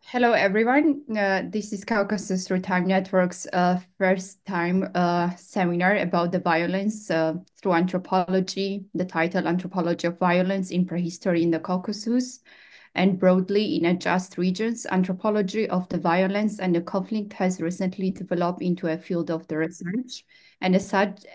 Hello, everyone. This is Caucasus Through Time Network's first time seminar about the violence through anthropology, the title Anthropology of Violence in Prehistory in the Caucasus, and broadly in adjacent regions. Anthropology of the violence and the conflict has recently developed into a field of the research, and as such,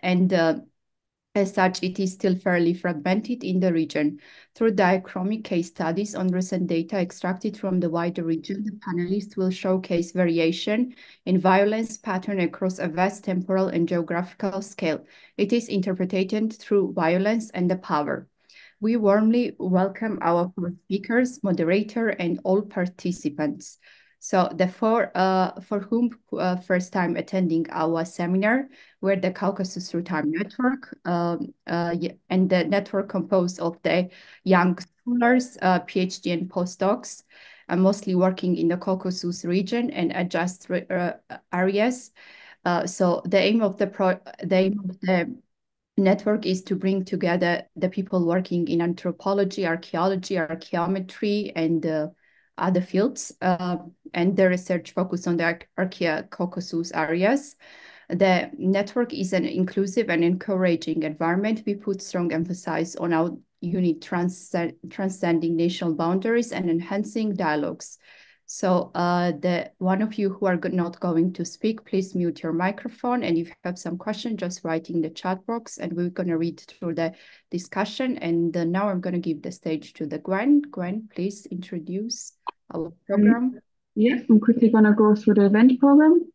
it is still fairly fragmented in the region. Through diachromic case studies on recent data extracted from the wider region, the panelists will showcase variation in violence pattern across a vast temporal and geographical scale. It is interpreted through violence and the power. We warmly welcome our four speakers, moderator, and all participants. So the four for whom first time attending our seminar, we're the Caucasus Through Time Network, and the network composed of the young scholars, PhD and postdocs, mostly working in the Caucasus region and adjacent areas. So the aim of the network is to bring together the people working in anthropology, archaeology, archaeometry, and other fields, and the research focus on the Archaea-Caucasus areas. The network is an inclusive and encouraging environment. We put strong emphasis on our unit transcending national boundaries and enhancing dialogues. So the one of you who are not going to speak, please mute your microphone. And if you have some question, just write in the chat box and we're going to read through the discussion. And now I'm going to give the stage to the Gwen. Gwen, please introduce our program. Yeah, I'm quickly going to go through the event program.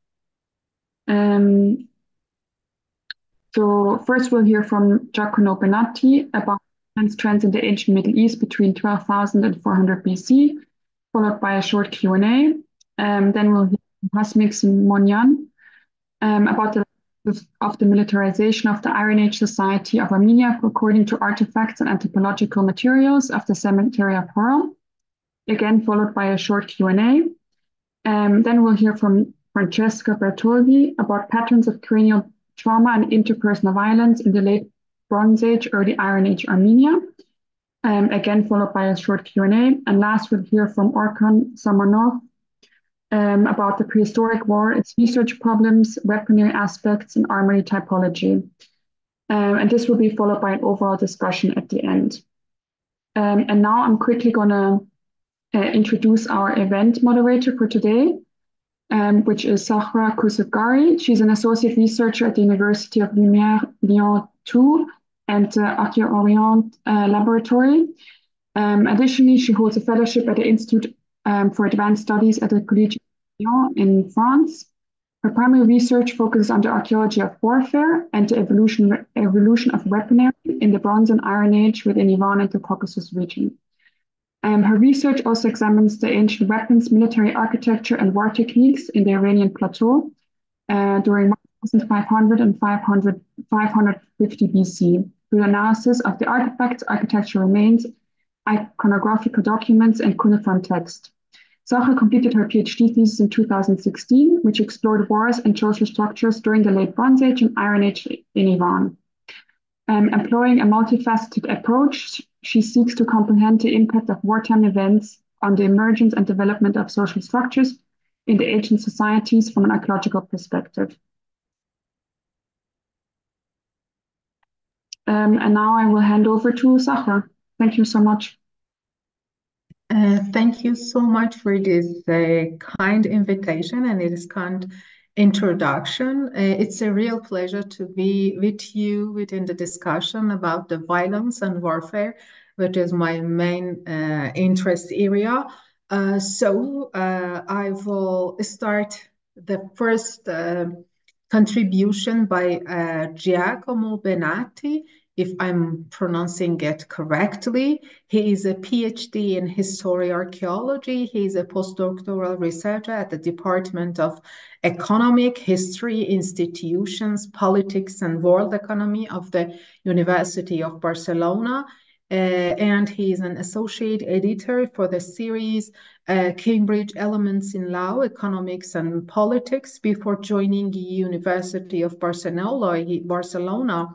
So first we'll hear from Giacomo Benati about trends in the ancient Middle East between 12,000 and 400 BC, followed by a short Q&A. Then we'll hear from Hasmik Simonyan about the militarization of the Iron Age society of Armenia according to artifacts and anthropological materials of the cemetery of Horom, again followed by a short Q&A. Then we'll hear from Francesca Bartoldi about patterns of cranial trauma and interpersonal violence in the late Bronze Age, early Iron Age Armenia, again followed by a short Q&A. And last we'll hear from Orkhan Zamanov about the prehistoric war, its research problems, weaponry aspects, and armoury typology. And this will be followed by an overall discussion at the end. And now I'm quickly going to introduce our event moderator for today, which is Zahra Kouzehgari. She's an associate researcher at the University of Lyon 2 and Archaea Orient Laboratory. Additionally, she holds a fellowship at the Institute for Advanced Studies at the Collège de Lyon in France. Her primary research focuses on the archaeology of warfare and the evolution of weaponry in the Bronze and Iron Age within Yerevan and the Caucasus region. Her research also examines the ancient weapons, military architecture, and war techniques in the Iranian plateau during 1500 and 550 BC, through analysis of the artifacts, architectural remains, iconographical documents, and cuneiform text. Zahra completed her PhD thesis in 2016, which explored wars and social structures during the late Bronze Age and Iron Age in Iran. Employing a multifaceted approach, she seeks to comprehend the impact of wartime events on the emergence and development of social structures in the ancient societies from an archaeological perspective. And now I will hand over to Zahra. Thank you so much. Thank you so much for this kind invitation and this kind introduction. It's a real pleasure to be with you within the discussion about the violence and warfare, which is my main interest area. So I will start the first contribution by Giacomo Benati, if I'm pronouncing it correctly. He is a PhD in history archaeology. He is a postdoctoral researcher at the Department of Economic History, Institutions, Politics, and World Economy of the University of Barcelona. And he is an associate editor for the series Cambridge Elements in Law, Economics and Politics. Before joining the University of Barcelona,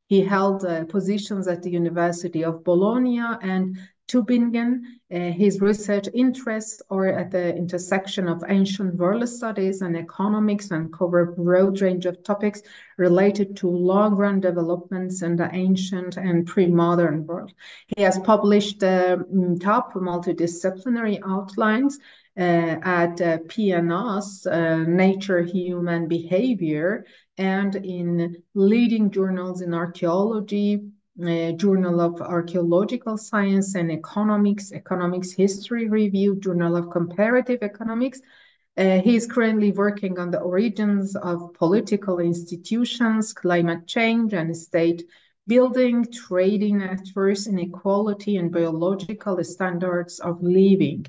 he held positions at the University of Bologna and Tübingen. His research interests are at the intersection of ancient world studies and economics and cover a broad range of topics related to long-run developments in the ancient and pre-modern world. He has published top multidisciplinary outlines at PNAS, Nature, Human Behavior, and in leading journals in archaeology, Journal of Archaeological Science and Economics, Economics History Review, Journal of Comparative Economics. He is currently working on the origins of political institutions, climate change and state building, trading networks, inequality, and biological standards of living.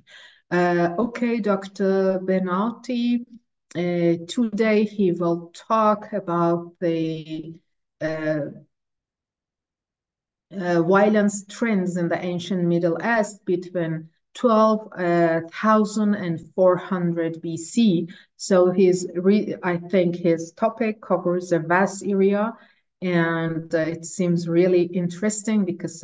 Okay, Dr. Benati, today he will talk about the violence trends in the ancient Middle East between 12,000 and 400 BC. So I think his topic covers a vast area, and it seems really interesting because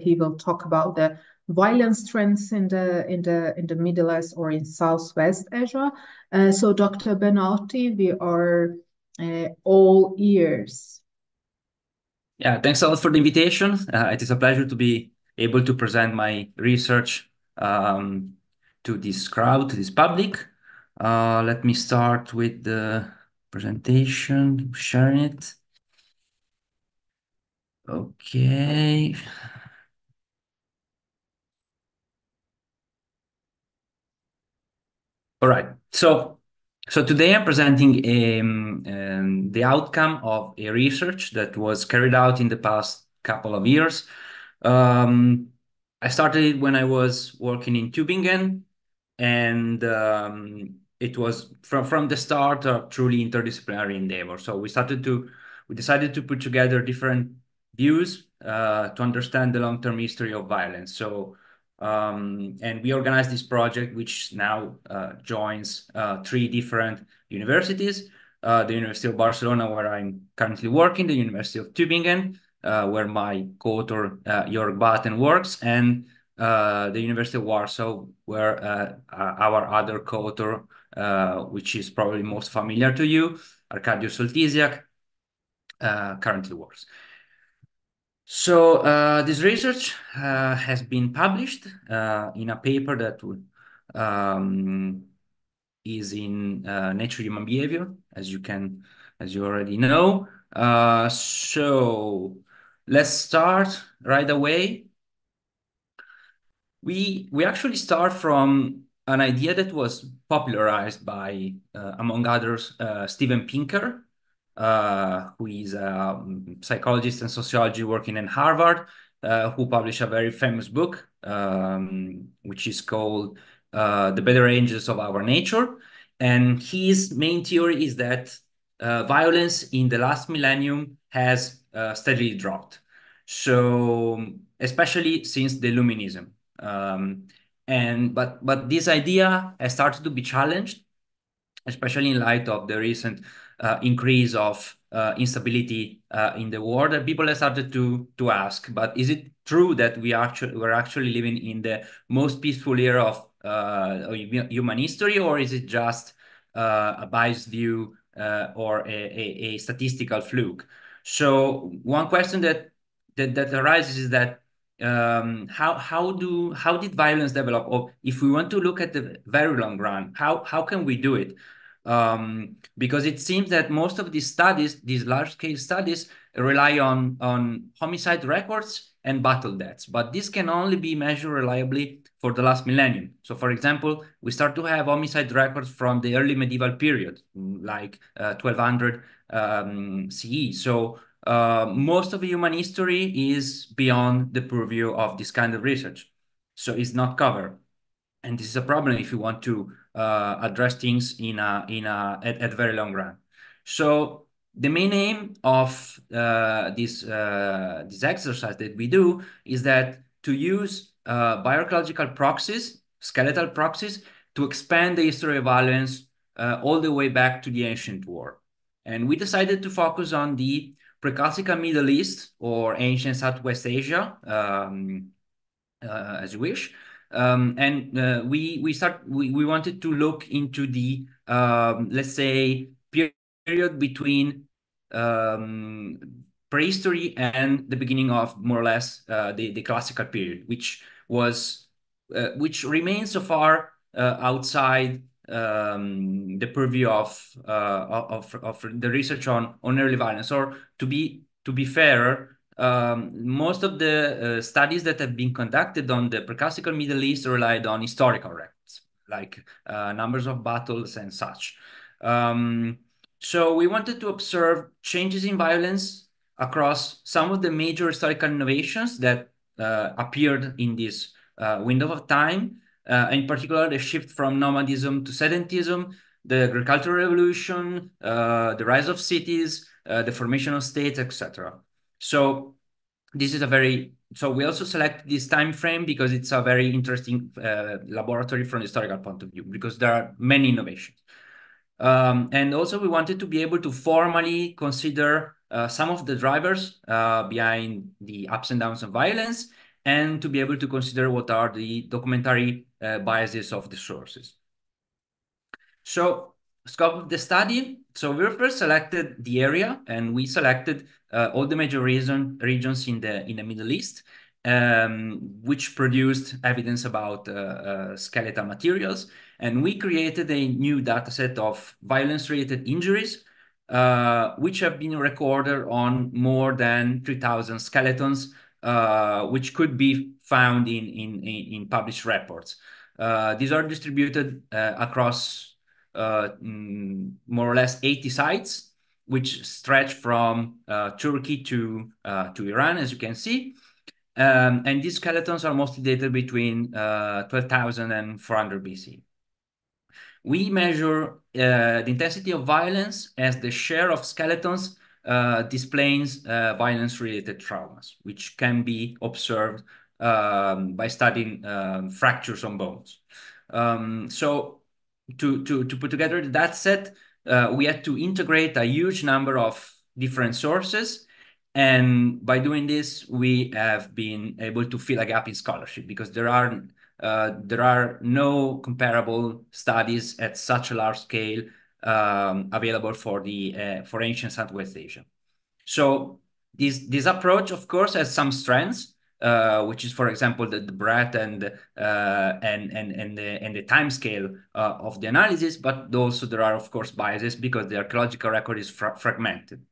he will talk about the violence trends in the Middle East or in Southwest Asia. So Dr. Benati, we are all ears. Yeah, thanks a lot for the invitation. It is a pleasure to be able to present my research to this crowd, to this public. Let me start with the presentation, sharing it. Okay. All right. So today I'm presenting the outcome of a research that was carried out in the past couple of years. I started it when I was working in Tübingen, and it was from the start a truly interdisciplinary endeavor. So we decided to put together different views to understand the long-term history of violence. So and we organized this project, which now joins 3 different universities: the University of Barcelona, where I'm currently working, the University of Tübingen, where my co-author Jörg Batten works, and the University of Warsaw, where our other co-author, which is probably most familiar to you, Arkadiusz Soltysiak, currently works. So this research has been published in a paper that is in Nature, Human Behavior, as you already know. So let's start right away. We actually start from an idea that was popularized by, among others, Steven Pinker, who is a psychologist and sociology working in Harvard, who published a very famous book, which is called The Better Angels of Our Nature. And his main theory is that violence in the last millennium has steadily dropped. So especially since the Illuminism. But this idea has started to be challenged, especially in light of the recent increase of instability in the world. And people have started to ask, but is it true that we're actually living in the most peaceful era of human history, or is it just a biased view or a statistical fluke? So one question that arises is that how did violence develop? Or if we want to look at the very long run, how can we do it? Because it seems that most of these studies, these large-scale studies, rely on homicide records and battle deaths, but this can only be measured reliably for the last millennium. So, for example, we start to have homicide records from the early medieval period, like 1200 CE. So most of human history is beyond the purview of this kind of research, so it's not covered, and this is a problem if you want to address things at very long run. So the main aim of this exercise that we do is that to use bioarchaeological proxies, skeletal proxies, to expand the history of violence all the way back to the ancient world. And we decided to focus on the Preclassical Middle East or ancient Southwest Asia, as you wish. We wanted to look into the let's say period between prehistory and the beginning of more or less the classical period, which remains so far outside the purview of the research on early violence. Or to be fair, most of the studies that have been conducted on the preclassical Middle East relied on historical records, like numbers of battles and such. So we wanted to observe changes in violence across some of the major historical innovations that appeared in this window of time. In particular, the shift from nomadism to sedentism, the agricultural revolution, the rise of cities, the formation of states, etc. So this is so we also select this time frame because it's a very interesting laboratory from the historical point of view, because there are many innovations. And also we wanted to be able to formally consider some of the drivers behind the ups and downs of violence, and to be able to consider what are the documentary biases of the sources. So, scope of the study. So we first selected the area, and we selected all the major regions in the Middle East, which produced evidence about skeletal materials. And we created a new data set of violence-related injuries, which have been recorded on more than 3,000 skeletons, which could be found in published reports. These are distributed across more or less 80 sites, which stretch from Turkey to Iran, as you can see. And these skeletons are mostly dated between 12,000 and 400 BC. We measure the intensity of violence as the share of skeletons displays violence-related traumas, which can be observed by studying fractures on bones. So to put together the data set, we had to integrate a huge number of different sources. And by doing this, we have been able to fill a gap in scholarship, because there are no comparable studies at such a large scale available for ancient Southwest Asia. So this approach, of course, has some strengths, which is, for example, the breadth and the time scale of the analysis, but also there are, of course, biases because the archaeological record is fragmented.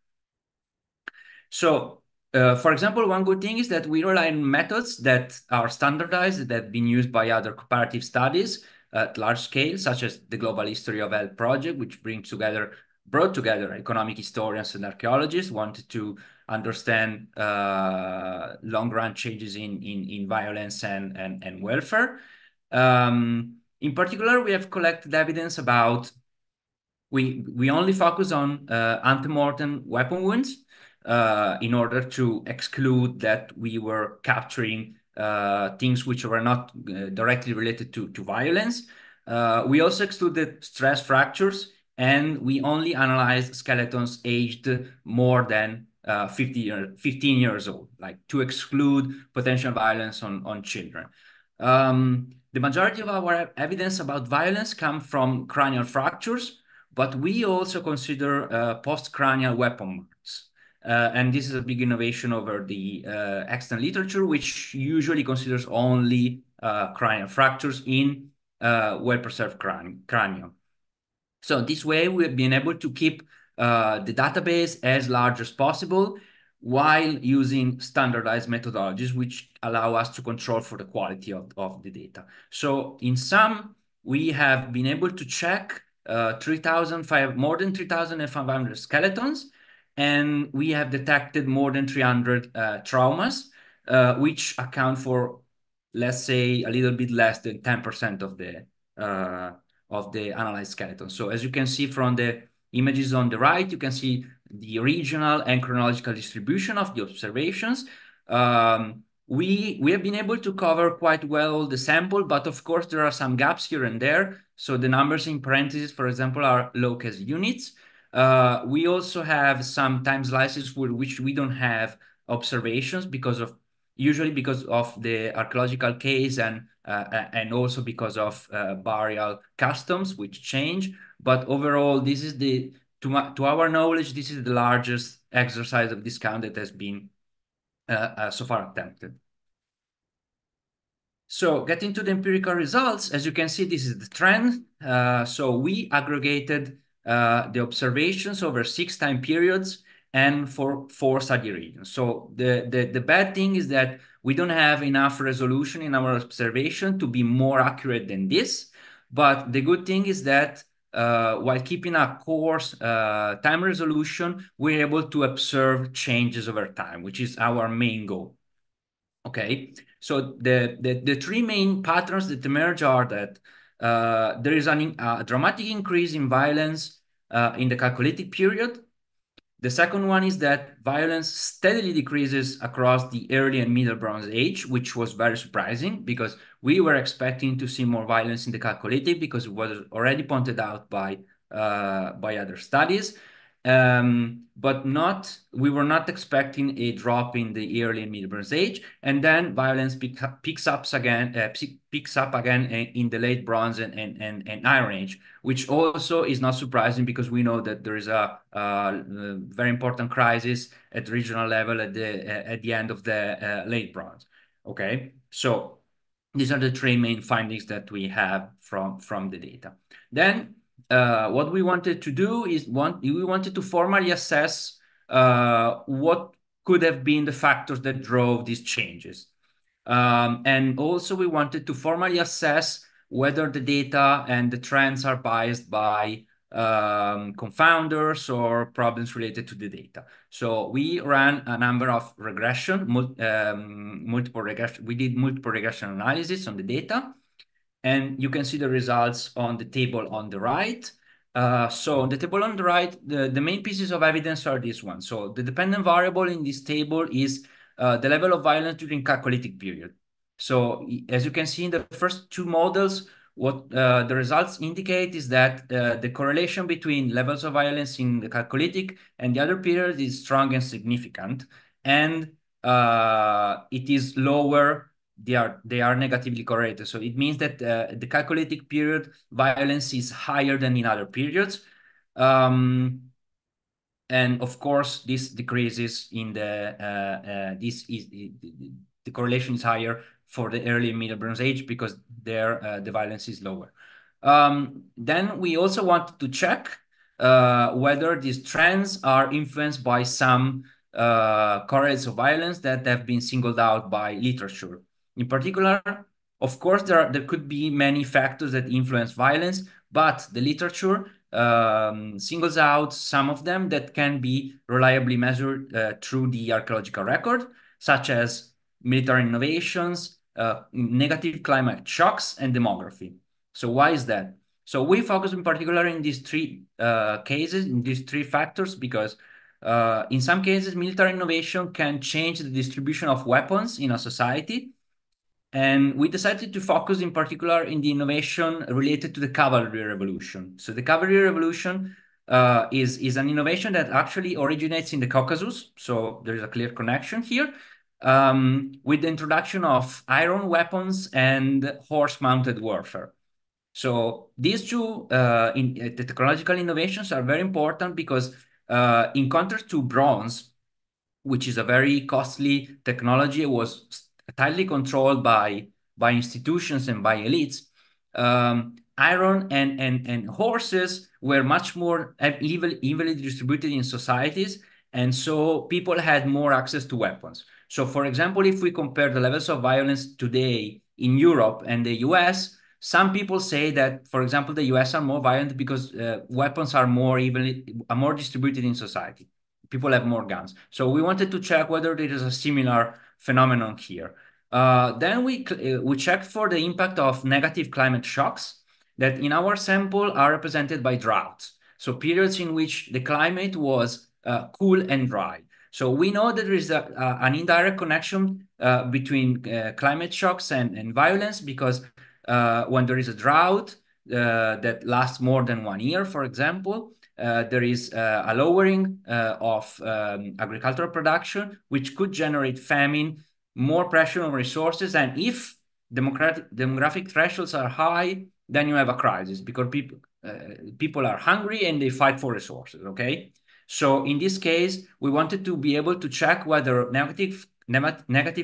So, for example, one good thing is that we rely on methods that are standardized, that have been used by other comparative studies at large scale, such as the Global History of Health project, which brought together economic historians and archaeologists wanted to understand long-run changes in violence and welfare. In particular, we have collected evidence about, we only focus on ante-mortem weapon wounds in order to exclude that we were capturing things which were not directly related to violence. We also excluded stress fractures, and we only analyzed skeletons aged more than 15 years old, like to exclude potential violence on children. The majority of our evidence about violence come from cranial fractures, but we also consider post-cranial weapon marks. And this is a big innovation over the extant literature, which usually considers only cranial fractures in well-preserved cranium. So this way, we've been able to keep the database as large as possible while using standardized methodologies, which allow us to control for the quality of the data. So in sum, we have been able to check more than 3,500 skeletons, and we have detected more than 300 traumas, which account for, let's say, a little bit less than 10% of the analyzed skeletons. So as you can see from the images on the right, you can see the regional and chronological distribution of the observations. We have been able to cover quite well the sample, but of course there are some gaps here and there. So the numbers in parentheses, for example, are locus units. We also have some time slices for which we don't have observations because of usually because of the archaeological case and also because of burial customs which change. But overall, this is to our knowledge, this is the largest exercise of this kind that has been so far attempted. So getting to the empirical results, as you can see, this is the trend. So we aggregated the observations over 6 time periods and for 4 study regions. So the bad thing is that we don't have enough resolution in our observation to be more accurate than this. But the good thing is that while keeping a coarse time resolution, we're able to observe changes over time, which is our main goal. Okay, so the 3 main patterns that emerge are that there is a dramatic increase in violence in the Chalcolithic period. The second one is that violence steadily decreases across the early and middle Bronze Age, which was very surprising because we were expecting to see more violence in the Chalcolithic because it was already pointed out by other studies. But we were not expecting a drop in the early and middle Bronze Age, and then violence picks up again in the late Bronze and Iron Age, which also is not surprising because we know that there is a very important crisis at regional level at the end of the late Bronze. Okay, so these are the 3 main findings that we have from the data. Then what we wanted to do is we wanted to formally assess what could have been the factors that drove these changes. And also we wanted to formally assess whether the data and the trends are biased by confounders or problems related to the data. So we ran a number of multiple regression. We did multiple regression analysis on the data, and you can see the results on the table on the right. So on the table on the right, the main pieces of evidence are this one. So the dependent variable in this table is the level of violence during Chalcolithic period. So as you can see in the first 2 models, what the results indicate is that the correlation between levels of violence in the Chalcolithic and the other period is strong and significant, and it is lower. They are negatively correlated. So it means that the Chalcolithic period violence is higher than in other periods. And of course, this decreases in the correlation is higher for the early and middle Bronze Age because there the violence is lower. Then we also wanted to check whether these trends are influenced by some correlates of violence that have been singled out by literature. In particular, of course, there could be many factors that influence violence, but the literature singles out some of them that can be reliably measured through the archaeological record, such as military innovations, negative climate shocks, and demography. So why is that? So we focus in particular in these 3 cases, in these 3 factors, because in some cases, military innovation can change the distribution of weapons in a society. And we decided to focus in particular in the innovation related to the cavalry revolution. So the cavalry revolution is an innovation that actually originates in the Caucasus. So there is a clear connection here with the introduction of iron weapons and horse-mounted warfare. So these 2 technological innovations are very important because in contrast to bronze, which is a very costly technology, it was tightly controlled by institutions and by elites. Iron and horses were much more evenly distributed in societies, and so people had more access to weapons. So, for example, if we compare the levels of violence today in Europe and the US, some people say that, for example, the US are more violent because weapons are more distributed in society. People have more guns. So we wanted to check whether there is a similar phenomenon here. Then we checked for the impact of negative climate shocks that in our sample are represented by droughts. So periods in which the climate was cool and dry. So we know that there is an indirect connection between climate shocks and violence because when there is a drought that lasts more than 1 year, for example, there is a lowering of agricultural production, which could generate famine more pressure on resources. And if demographic thresholds are high, then you have a crisis because people are hungry and they fight for resources, okay? So in this case, we wanted to be able to check whether negative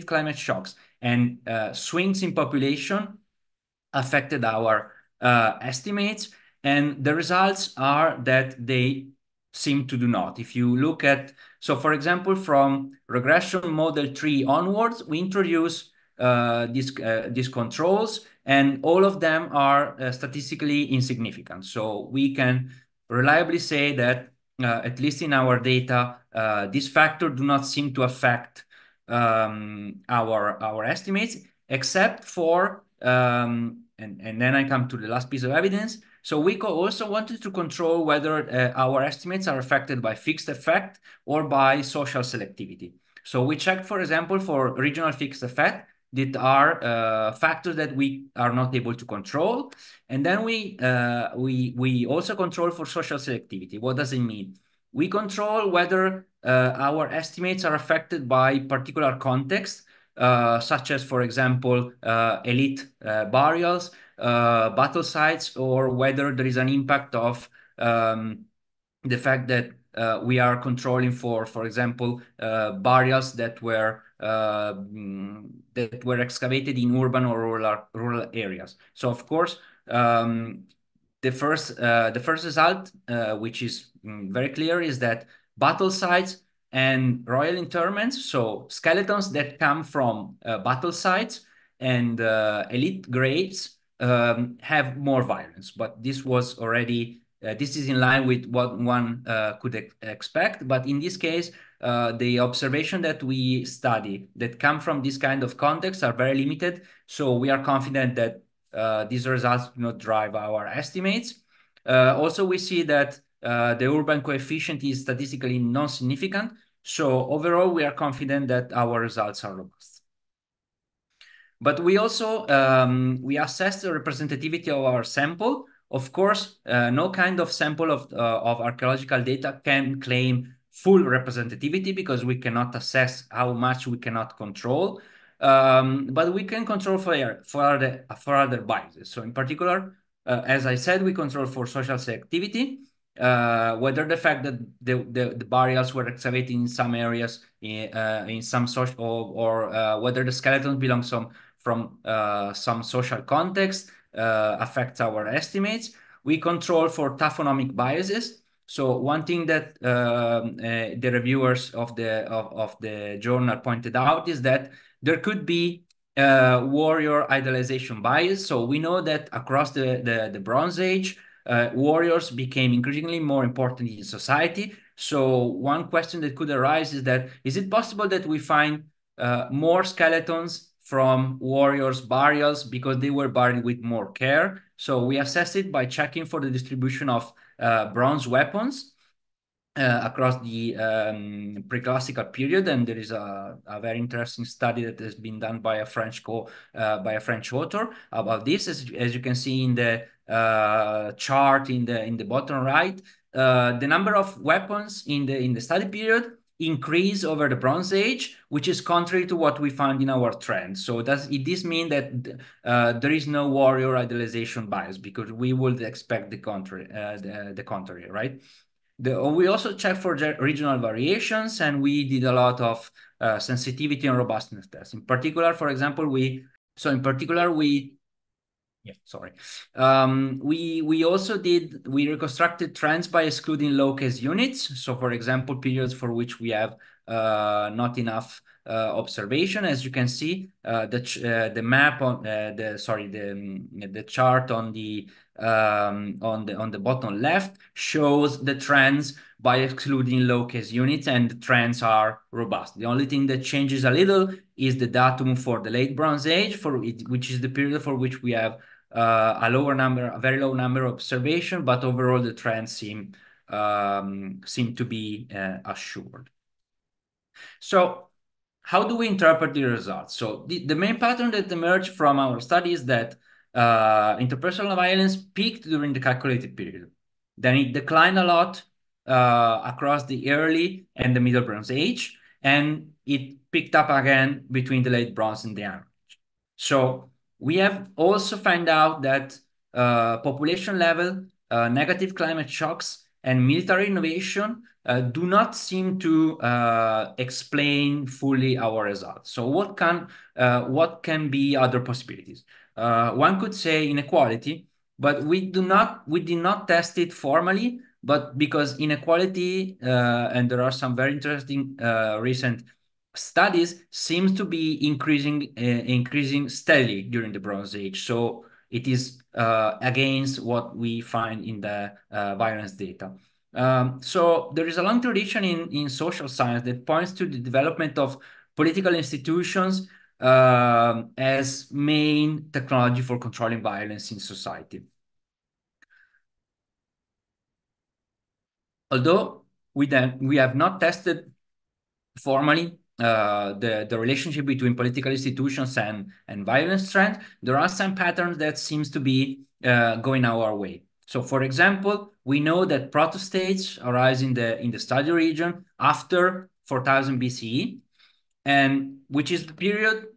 climate shocks and swings in population affected our estimates. And the results are that they seem to do not. If you look at, so for example, from regression model 3 onwards, we introduce these controls, and all of them are statistically insignificant. So we can reliably say that, at least in our data, this factor do not seem to affect our estimates, except for, and then I come to the last piece of evidence. So we also wanted to control whether our estimates are affected by fixed effect or by social selectivity. So we checked, for example, for regional fixed effect that are factors that we are not able to control. And then we also control for social selectivity. What does it mean? We control whether our estimates are affected by particular context, such as, for example, elite burials, battle sites, or whether there is an impact of the fact that we are controlling for example, burials that were excavated in urban or rural areas. So of course, the first result, which is very clear, is that battle sites and royal interments, so skeletons that come from battle sites and elite graves, have more violence. But this was already, this is in line with what one could expect. But in this case, the observation that we study that come from this kind of context are very limited. So we are confident that these results do not drive our estimates. Also, we see that the urban coefficient is statistically non-significant. So overall, we are confident that our results are robust. But we also, we assess the representativity of our sample. Of course, no kind of sample of archaeological data can claim full representativity because we cannot assess how much we cannot control. But we can control for other biases. So in particular, as I said, we control for social selectivity, whether the fact that the burials were excavated in some areas in some social, or whether the skeletons belong from some social context affects our estimates. We control for taphonomic biases. So one thing that the reviewers of the journal pointed out is that there could be warrior idolization bias. So we know that across the Bronze Age, warriors became increasingly more important in society. So one question that could arise is that, is it possible that we find more skeletons from warriors' burials because they were buried with more care? So we assess it by checking for the distribution of bronze weapons across the pre-classical period, and there is a very interesting study that has been done by a French author about this. As you can see in the chart in the bottom right, the number of weapons in the study period increase over the Bronze Age, which is contrary to what we found in our trend. So does this mean that there is no warrior idolization bias? Because we would expect the contrary, right? We also checked for regional variations, and we did a lot of sensitivity and robustness tests. In particular, for example, we reconstructed trends by excluding low case units. So for example, periods for which we have not enough observation. As you can see, the map on the chart on the bottom left shows the trends by excluding low case units, and the trends are robust. The only thing that changes a little is the datum for the late Bronze Age, which is the period for which we have a very low number of observation, but overall the trends seem to be assured. So how do we interpret the results? So the main pattern that emerged from our study is that interpersonal violence peaked during the calculated period. Then it declined a lot across the early and the middle Bronze Age, and it picked up again between the late bronze and the Iron Age. So we have also found out that population level, negative climate shocks, and military innovation do not seem to explain fully our results. So what can be other possibilities? One could say inequality, but we did not test it formally, but because inequality, and there are some very interesting recent studies, seems to be increasing steadily during the Bronze Age. So it is against what we find in the violence data. So there is a long tradition in social science that points to the development of political institutions as main technology for controlling violence in society. Although we have not tested formally the relationship between political institutions and violence trend, there are some patterns that seems to be going our way. So, for example, we know that proto-states arise in the study region after 4000 BCE, and which is the period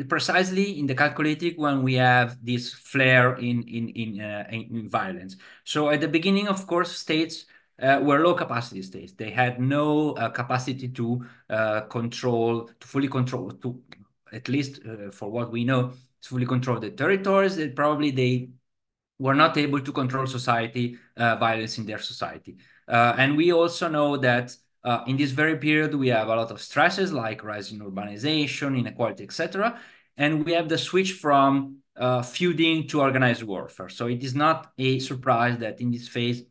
precisely in the Chalcolithic when we have this flare in violence. So at the beginning, of course, states were low capacity states. They had no capacity to fully control, at least for what we know, fully control the territories. That probably they were not able to control society, violence in their society. And we also know that in this very period, we have a lot of stresses like rising urbanization, inequality, etc. And we have the switch from feuding to organized warfare. So it is not a surprise that in this phase,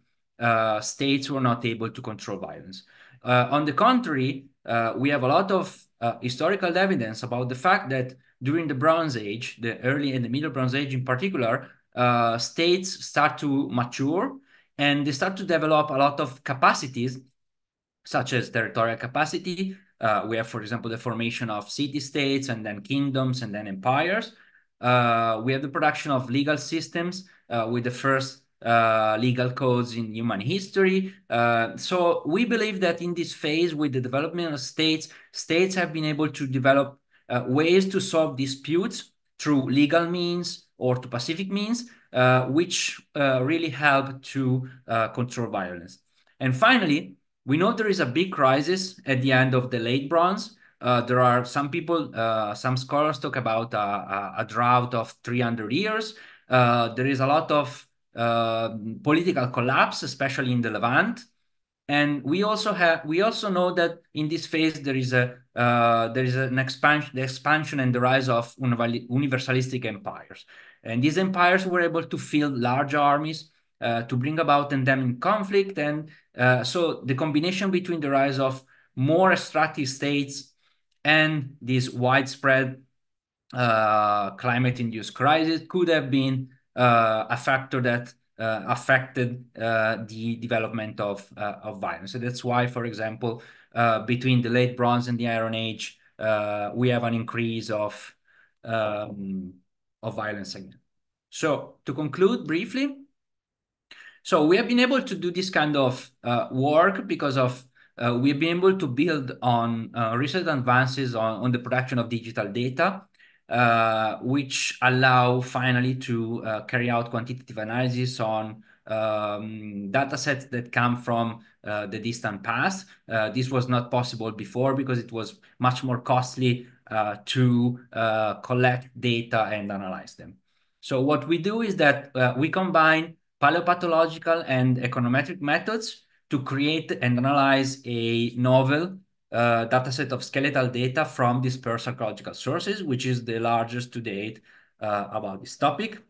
states were not able to control violence. On the contrary, we have a lot of historical evidence about the fact that during the Bronze Age, the early and the Middle Bronze Age in particular, states start to mature and they start to develop a lot of capacities, such as territorial capacity. We have, for example, the formation of city-states and then kingdoms and then empires. We have the production of legal systems with the first legal codes in human history. So we believe that in this phase, with the development of states have been able to develop ways to solve disputes through legal means or to pacific means, which really help to control violence. And finally, we know there is a big crisis at the end of the late bronze. There are some people, some scholars talk about a drought of 300 years. There is a lot of political collapse, especially in the Levant. And we also know that in this phase there is an expansion and the rise of universalistic empires, and these empires were able to field large armies to bring about endemic conflict, and so the combination between the rise of more extractive states and this widespread climate-induced crisis could have been a factor that affected the development of violence. So that's why, for example, between the late Bronze and the Iron Age, we have an increase of violence again. So to conclude briefly, so we have been able to do this kind of work because of we've been able to build on recent advances on the production of digital data, which allow finally to carry out quantitative analysis on data sets that come from the distant past. This was not possible before because it was much more costly to collect data and analyze them. So what we do is that we combine paleopathological and econometric methods to create and analyze a novel dataset of skeletal data from dispersed archaeological sources, which is the largest to date about this topic.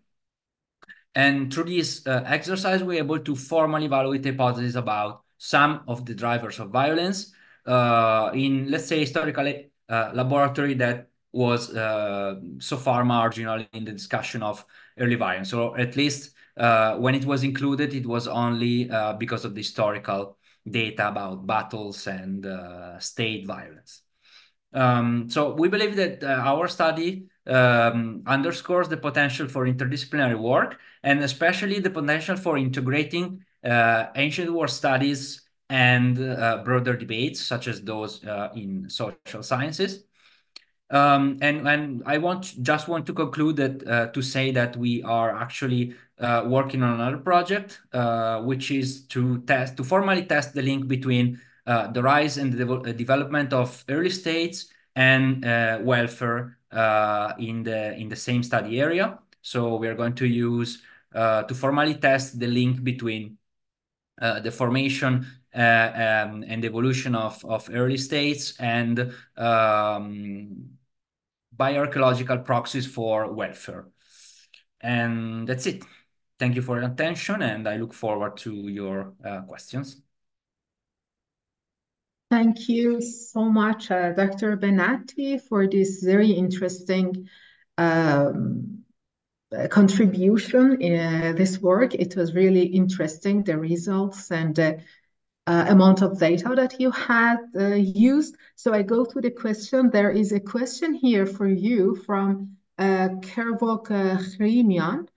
And through this exercise, we're able to formally evaluate hypotheses about some of the drivers of violence in, let's say, historical laboratory that was so far marginal in the discussion of early violence, or at least when it was included, it was only because of the historical data about battles and state violence. So we believe that our study underscores the potential for interdisciplinary work, and especially the potential for integrating ancient war studies and broader debates, such as those in social sciences. And I just want to conclude that to say that we are actually working on another project, which is to formally test the link between the rise and the development of early states and welfare in the same study area. So we are going to use to formally test the link between the formation and evolution of early states and bioarchaeological proxies for welfare. And that's it. Thank you for your attention, and I look forward to your questions. Thank you so much, Dr. Benati, for this very interesting contribution in this work. It was really interesting, the results and the amount of data that you had used. So I go to the question. There is a question here for you from Kervok Hrimian.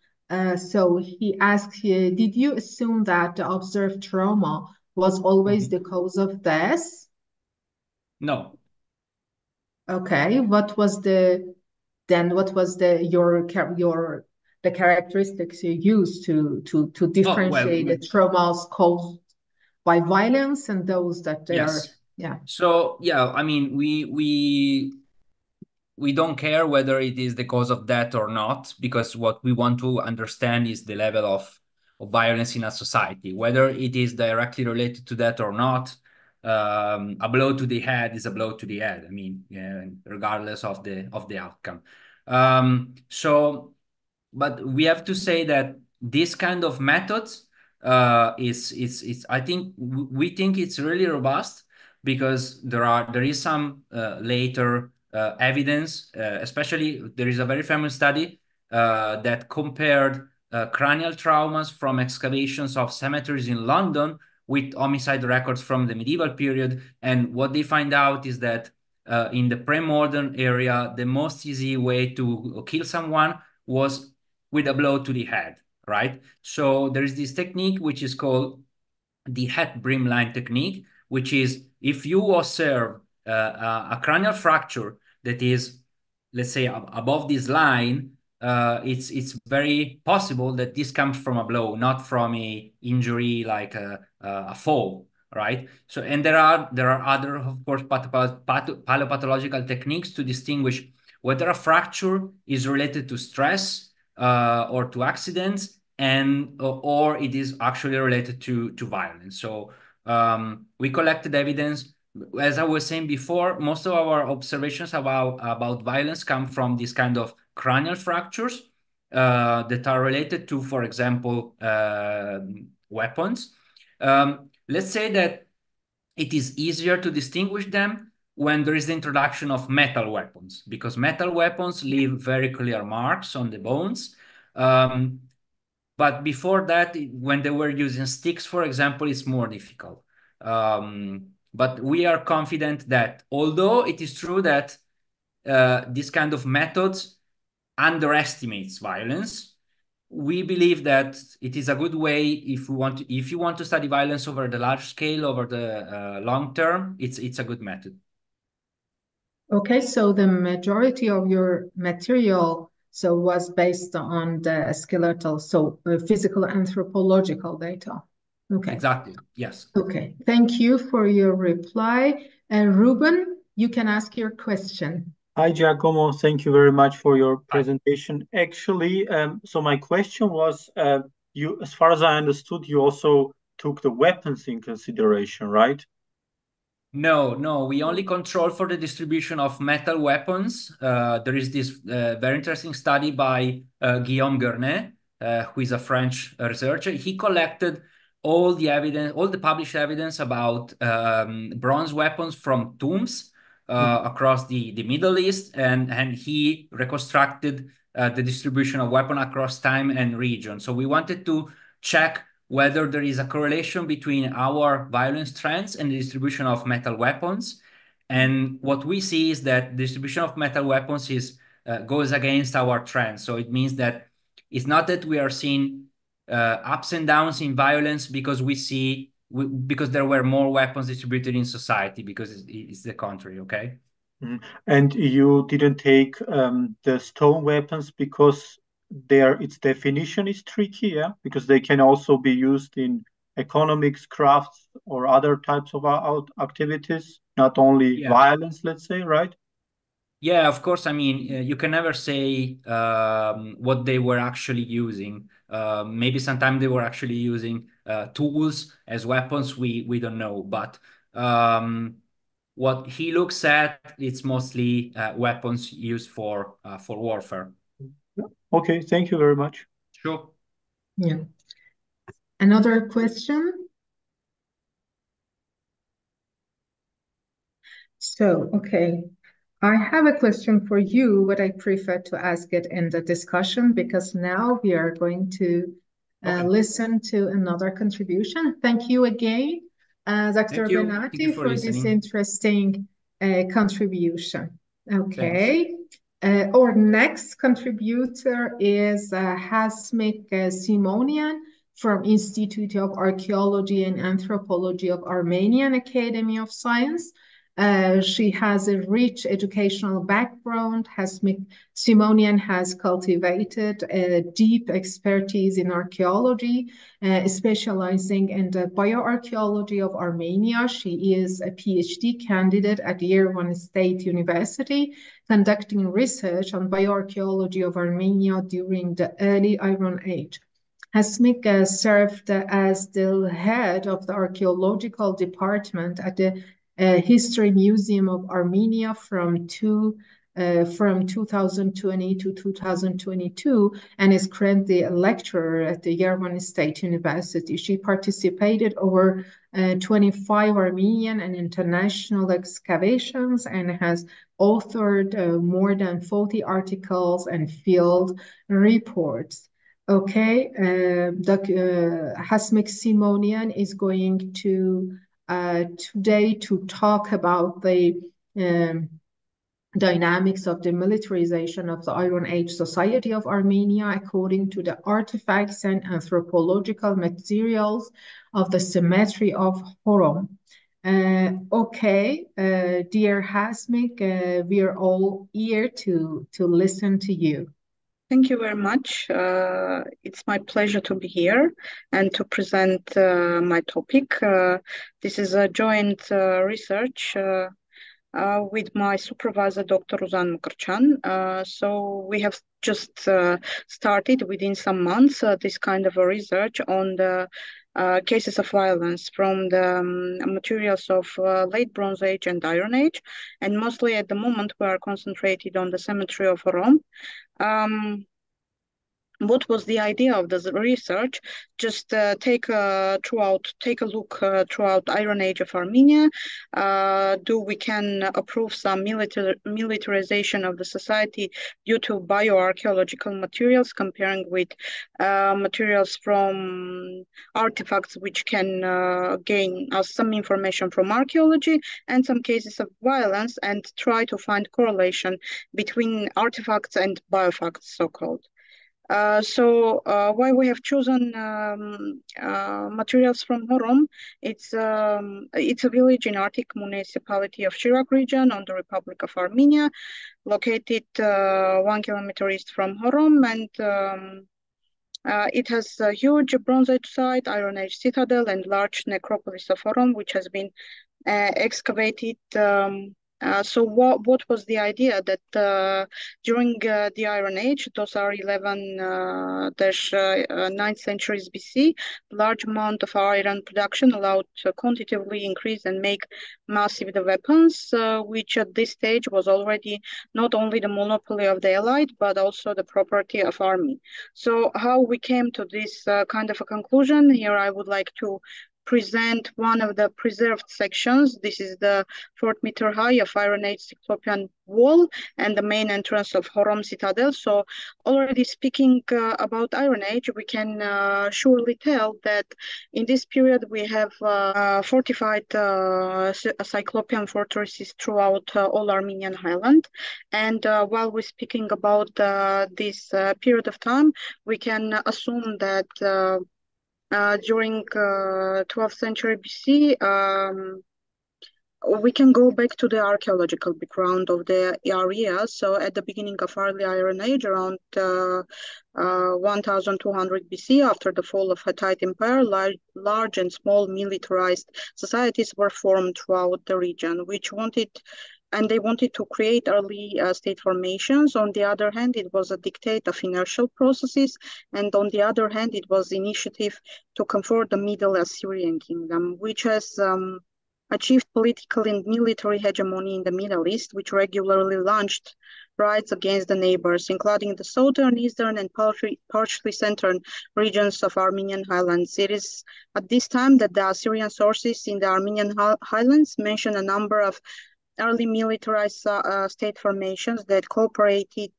So he asked, did you assume that the observed trauma was always the cause of death? No. Okay. What was the characteristics you used to differentiate the traumas caused by violence and those that they are, Yes. yeah. So yeah, I mean, we don't care whether it is the cause of death or not, because what we want to understand is the level of violence in a society, whether it is directly related to that or not. A blow to the head is a blow to the head. I mean, regardless of the outcome. But we have to say that this kind of methods is I think we think it's really robust, because there is some later evidence, especially there is a very famous study that compared cranial traumas from excavations of cemeteries in London with homicide records from the medieval period. And what they find out is that in the pre-modern area, the most easy way to kill someone was with a blow to the head, right? So there is this technique which is called the head brim line technique, which is if you observe a cranial fracture that is, let's say, above this line, it's very possible that this comes from a blow, not from a injury like a fall, right? So, and there are other, of course, paleopathological techniques to distinguish whether a fracture is related to stress or to accidents, and or it is actually related to violence. So we collected evidence. As I was saying before, most of our observations about violence come from these kind of cranial fractures that are related to, for example, weapons. Let's say that it is easier to distinguish them when there is the introduction of metal weapons, because metal weapons leave very clear marks on the bones. But before that, when they were using sticks, for example, it's more difficult. But we are confident that although it is true that this kind of methods underestimates violence, we believe that it is a good way if you want to study violence over the large scale, over the long term. It's a good method. Okay, so the majority of your material was based on the skeletal, physical anthropological data. Okay. Exactly. Yes. Okay. Thank you for your reply. And Ruben, you can ask your question. Hi, Giacomo. Thank you very much for your presentation. Actually, so my question was, you, as far as I understood, you also took the weapons in consideration, right? No, we only control for the distribution of metal weapons. There is this very interesting study by Guillaume Guernet, who is a French researcher. He collected all the evidence, all the published evidence about bronze weapons from tombs across the Middle East, and he reconstructed the distribution of weapon across time and region. So we wanted to check whether there is a correlation between our violence trends and the distribution of metal weapons. And what we see is that the distribution of metal weapons goes against our trend. So it means that it's not that we are seeing ups and downs in violence because because there were more weapons distributed in society, because it's the contrary, okay? And you didn't take the stone weapons because its definition is tricky, yeah? Because they can also be used in economics, crafts, or other types of activities, not only Yeah. violence, let's say, right? Yeah, of course. I mean, you can never say what they were actually using. Maybe sometimes they were actually using tools as weapons. We don't know. But what he looks at, it's mostly weapons used for warfare. Okay, thank you very much. Sure. Yeah. Another question? So, okay. I have a question for you, but I prefer to ask it in the discussion because now we are going to listen to another contribution. Thank you again, Dr. Thank you. Thank you Benati, for for this listening. interesting contribution. Thanks. Okay. Our next contributor is Hasmik Simonyan from Institute of Archaeology and Anthropology of Armenian Academy of Science. She has a rich educational background. Simonyan has cultivated a deep expertise in archaeology, specializing in the bioarchaeology of Armenia. She is a PhD candidate at Yerevan State University, conducting research on bioarchaeology of Armenia during the early Iron Age. Hasmik served as the head of the archaeological department at the History Museum of Armenia from 2020 to 2022 and is currently a lecturer at the Yerevan State University. She participated over 25 Armenian and international excavations and has authored more than 40 articles and field reports. Okay, Hasmik Simonyan is going to today to talk about the dynamics of the militarization of the Iron Age society of Armenia according to the artifacts and anthropological materials of the cemetery of Horom. Okay, dear Hasmik, we are all ear to listen to you. Thank you very much. It's my pleasure to be here and to present my topic. This is a joint research with my supervisor, Dr. Uzan Mukarchan. So we have just started within some months this kind of a research on the cases of violence from the materials of late Bronze Age and Iron Age. And mostly at the moment we are concentrated on the cemetery of Horom. What was the idea of this research? Just take a look throughout Iron Age of Armenia. Do we can approve some militarization of the society due to bioarchaeological materials, comparing with materials from artifacts which can gain us some information from archaeology and some cases of violence, and try to find correlation between artifacts and biofacts, so-called. Why we have chosen materials from Horom? It's a village in Arctic municipality of Shirak region on the Republic of Armenia, located 1 kilometer east from Horom, and it has a huge Bronze Age site, Iron Age citadel, and large necropolis of Horom, which has been excavated. So what was the idea that during the Iron Age, those are 11-9th centuries BC, large amount of iron production allowed to quantitatively increase and make massive the weapons, which at this stage was already not only the monopoly of the elite, but also the property of army. So how we came to this kind of a conclusion, here I would like to present one of the preserved sections. This is the 4-meter high of Iron Age Cyclopean wall and the main entrance of Horom citadel. So already speaking about Iron Age, we can surely tell that in this period we have fortified Cyclopean fortresses throughout all Armenian highland. And while we're speaking about this period of time, we can assume that during 12th century BC, we can go back to the archaeological background of the area. So at the beginning of early Iron Age, around 1200 BC, after the fall of Hittite Empire, large and small militarized societies were formed throughout the region, they wanted to create early state formations. On the other hand, it was a dictate of inertial processes, and on the other hand, it was initiative to comfort the Middle Assyrian Kingdom, which has achieved political and military hegemony in the Middle East, which regularly launched raids against the neighbors, including the southern, eastern, and partially central regions of Armenian highlands. It is at this time that the Assyrian sources in the Armenian highlands mention a number of early militarized state formations that cooperated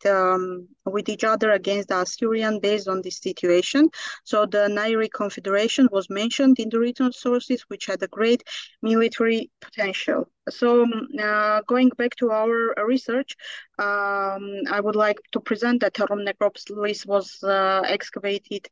with each other against the Assyrian based on this situation. So the Nairi Confederation was mentioned in the written sources, which had a great military potential. So going back to our research, I would like to present that Horom necropolis was excavated,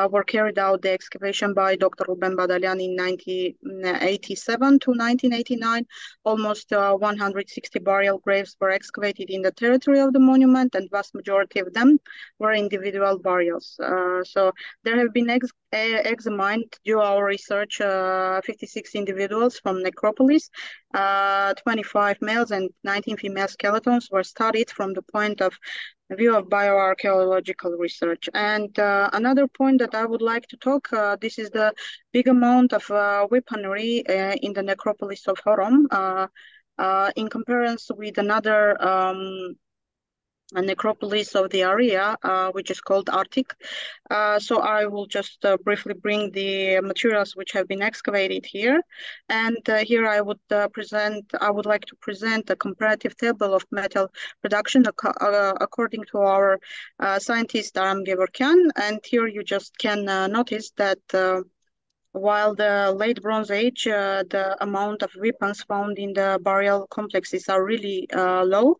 were carried out the excavation by Dr. Ruben Badalian in 1987 to 1989. Almost 160 burial graves were excavated in the territory of the monument, and vast majority of them were individual burials. So there have been examined due our research 56 individuals from necropolis. 25 males and 19 female skeletons were studied from the point of view of bioarchaeological research. And another point that I would like to talk, this is the big amount of weaponry in the necropolis of Horom in comparison with another a necropolis of the area, which is called Arctic. So I will just briefly bring the materials which have been excavated here. And here I would like to present a comparative table of metal production according to our scientist Aram Gevorkyan. And here you just can notice that while the late Bronze Age, the amount of weapons found in the burial complexes are really low,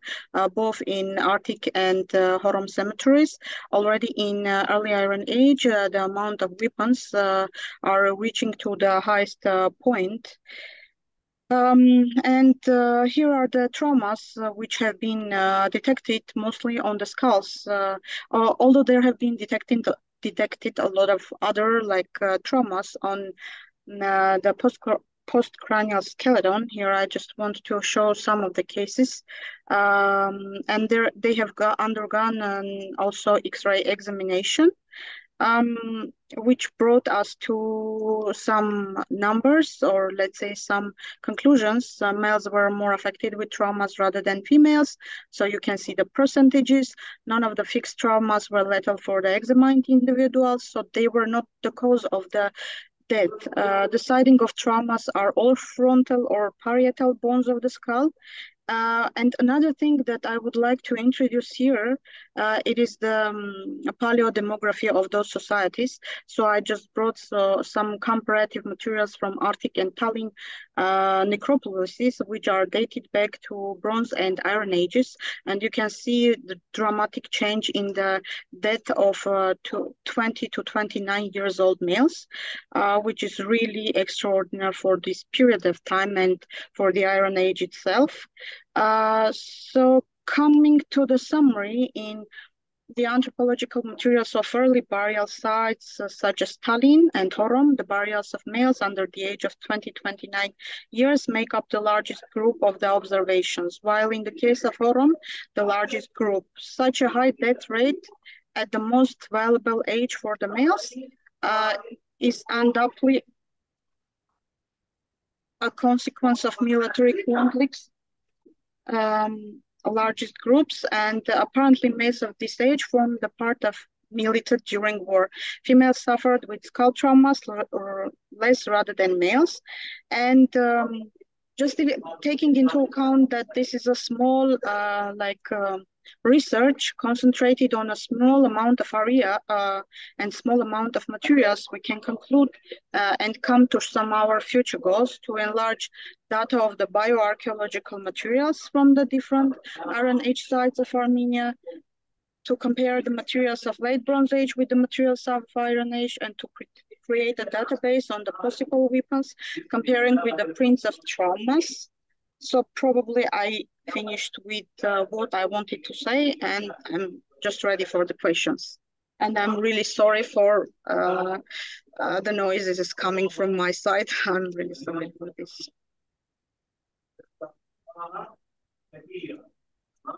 both in Arctic and Horom cemeteries. Already in early Iron Age, the amount of weapons are reaching to the highest point. And here are the traumas which have been detected mostly on the skulls, although there have been detected a lot of other traumas on the post-cranial skeleton. Here I just want to show some of the cases, and they have undergone also X-ray examination, which brought us to some numbers, or let's say some conclusions. Males were more affected with traumas rather than females. So you can see the percentages. None of the fixed traumas were lethal for the examined individuals, so they were not the cause of the death. The siding of traumas are all frontal or parietal bones of the skull. And another thing that I would like to introduce here, it is the paleodemography of those societies. So I just brought some comparative materials from Arctic and Tallinn necropolises, which are dated back to Bronze and Iron Ages. And you can see the dramatic change in the death of 20 to 29 years old males, which is really extraordinary for this period of time and for the Iron Age itself. So coming to the summary, in the anthropological materials of early burial sites such as Tallinn and Horom, the burials of males under the age of 20-29 years make up the largest group of the observations, while in the case of Horom, the largest group. Such a high death rate at the most valuable age for the males is undoubtedly a consequence of military conflicts, largest groups, and apparently males of this age formed the part of militia during war. Females suffered with skull traumas or less rather than males. And just taking into account that this is a small research concentrated on a small amount of area and small amount of materials, we can conclude and come to some of our future goals to enlarge data of the bioarchaeological materials from the different Iron Age sites of Armenia, to compare the materials of late Bronze Age with the materials of Iron Age, and to create a database on the possible weapons, comparing with the prints of traumas So probably I finished with what I wanted to say, and I'm just ready for the questions. And I'm really sorry for the noises is coming from my side. I'm really sorry for this.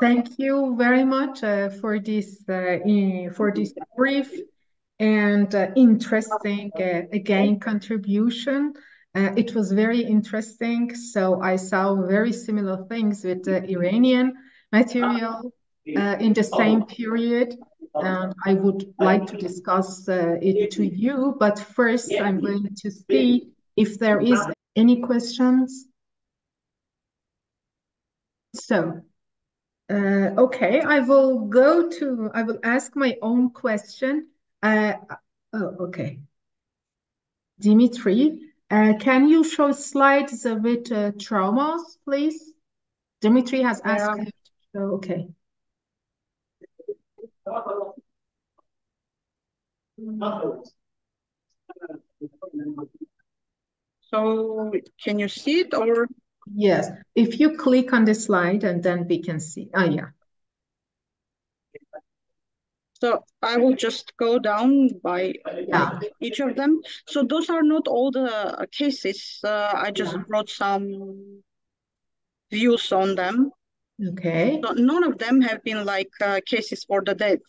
Thank you very much for this brief and interesting again contribution. It was very interesting. So I saw very similar things with the Iranian material in the same period. And I would like to discuss it to you. But first, I'm going to see if there is any questions. So, okay, I will ask my own question. Okay. Dimitri, can you show slides with traumas, please? Dimitri has asked. Okay. So can you see it or? Yes, if you click on the slide and then we can see. Ah, yeah. So I will just go down by each of them. So those are not all the cases. I just brought some views on them. Okay. So none of them have been like cases for the dead.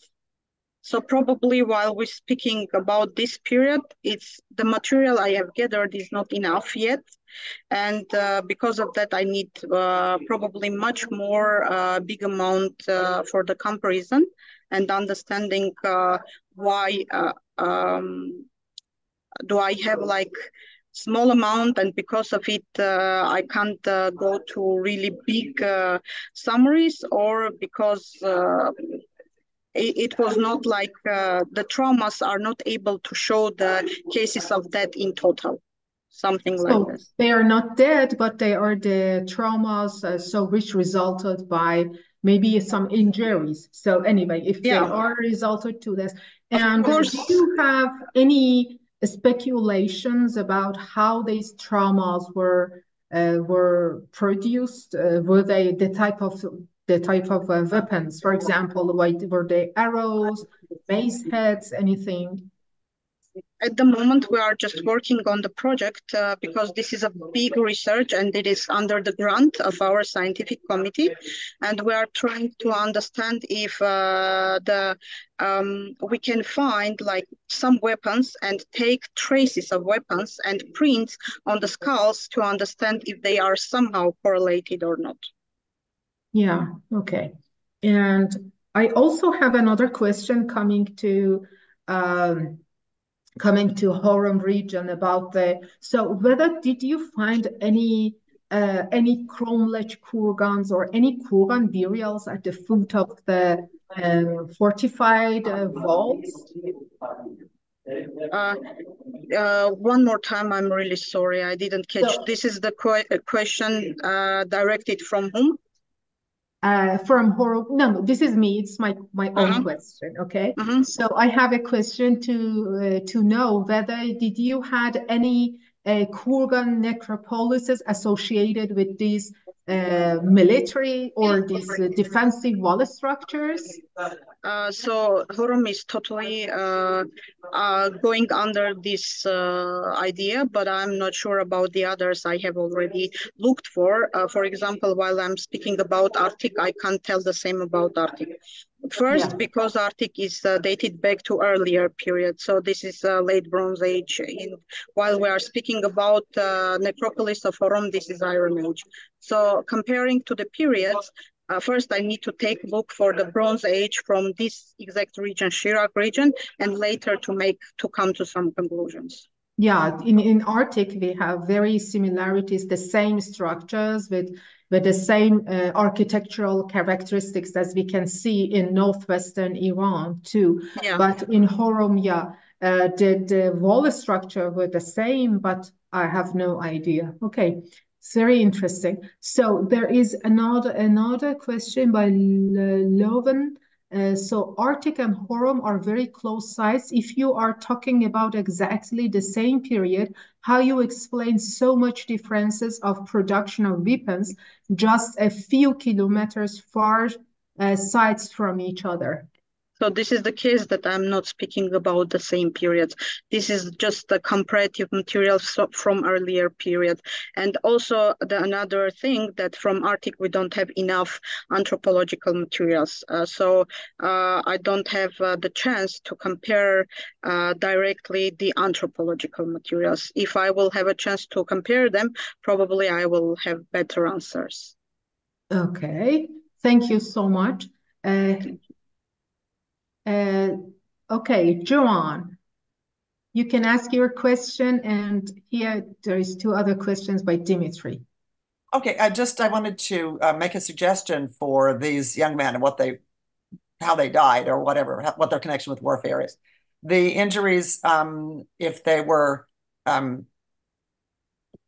So probably while we're speaking about this period, it's the material I have gathered is not enough yet. And because of that, I need probably much more big amount for the comparison and understanding why do I have like small amount, and because of it I can't go to really big summaries, or because it was not like the traumas are not able to show the cases of death in total, something like this. They are not dead, but they are the traumas, which resulted by maybe some injuries. So anyway, if they are resulted to this, and do you have any speculations about how these traumas were produced? Were they the type of weapons? For example, were they arrows, mace heads, anything? At the moment, we are just working on the project because this is a big research and it is under the grant of our scientific committee. And we are trying to understand if we can find like some weapons and take traces of weapons and prints on the skulls to understand if they are somehow correlated or not. Yeah, okay. And I also have another question coming to Horom region about whether did you find any Cromlech kurgans or any kurgan burials at the foot of the fortified walls? One more time, I'm really sorry, I didn't catch. This is the question directed from whom? From Horom. No, this is me. It's my own question. Okay. So I have a question to know whether did you had any kurgan necropolises associated with these military or these defensive wall structures? So Horom is totally going under this idea, but I'm not sure about the others I have already looked for. For example, while I'm speaking about Arctic, I can't tell the same about Arctic. First, because Arctic is dated back to earlier period. So this is late Bronze Age. While we are speaking about necropolis of Horom, this is Iron Age. So comparing to the periods, first, I need to take a look for the Bronze Age from this exact region, Shirak region, and later to come to some conclusions. Yeah, in Arctic we have very similarities, the same structures with the same architectural characteristics as we can see in northwestern Iran too. Yeah. But in Horom, the wall structure were the same, but I have no idea. Okay. It's very interesting. So there is another question by Leuven. So Arctic and Horom are very close sites. If you are talking about exactly the same period, how you explain so much differences of production of weapons just a few kilometers far sites from each other? So this is the case that I'm not speaking about the same periods. This is just the comparative materials from earlier period. And also another thing that from Arctic we don't have enough anthropological materials. So I don't have the chance to compare directly the anthropological materials. If I will have a chance to compare them, probably I will have better answers. Okay, thank you so much. Okay, Joanne, you can ask your question, and here there is two other questions by Dimitri. Okay, I wanted to make a suggestion for these young men and how they died or whatever, what their connection with warfare is. The injuries, if they were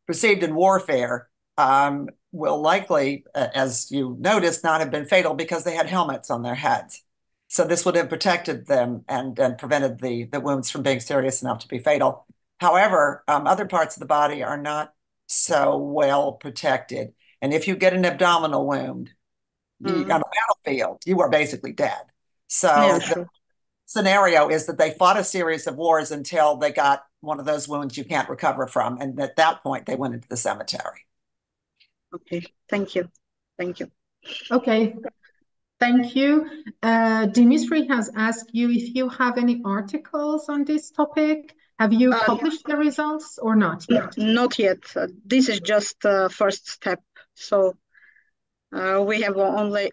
received in warfare, will likely, as you noticed, not have been fatal because they had helmets on their heads. So this would have protected them and prevented the wounds from being serious enough to be fatal. However, other parts of the body are not so well protected. And if you get an abdominal wound on the battlefield, you are basically dead. So Yeah, the scenario is that they fought a series of wars until they got one of those wounds you can't recover from. And at that point, they went into the cemetery. Okay, thank you. Thank you. Okay, thank you. Dimitri has asked you if you have any articles on this topic. Have you published the results or not yet? Not yet. This is just the first step. So we have only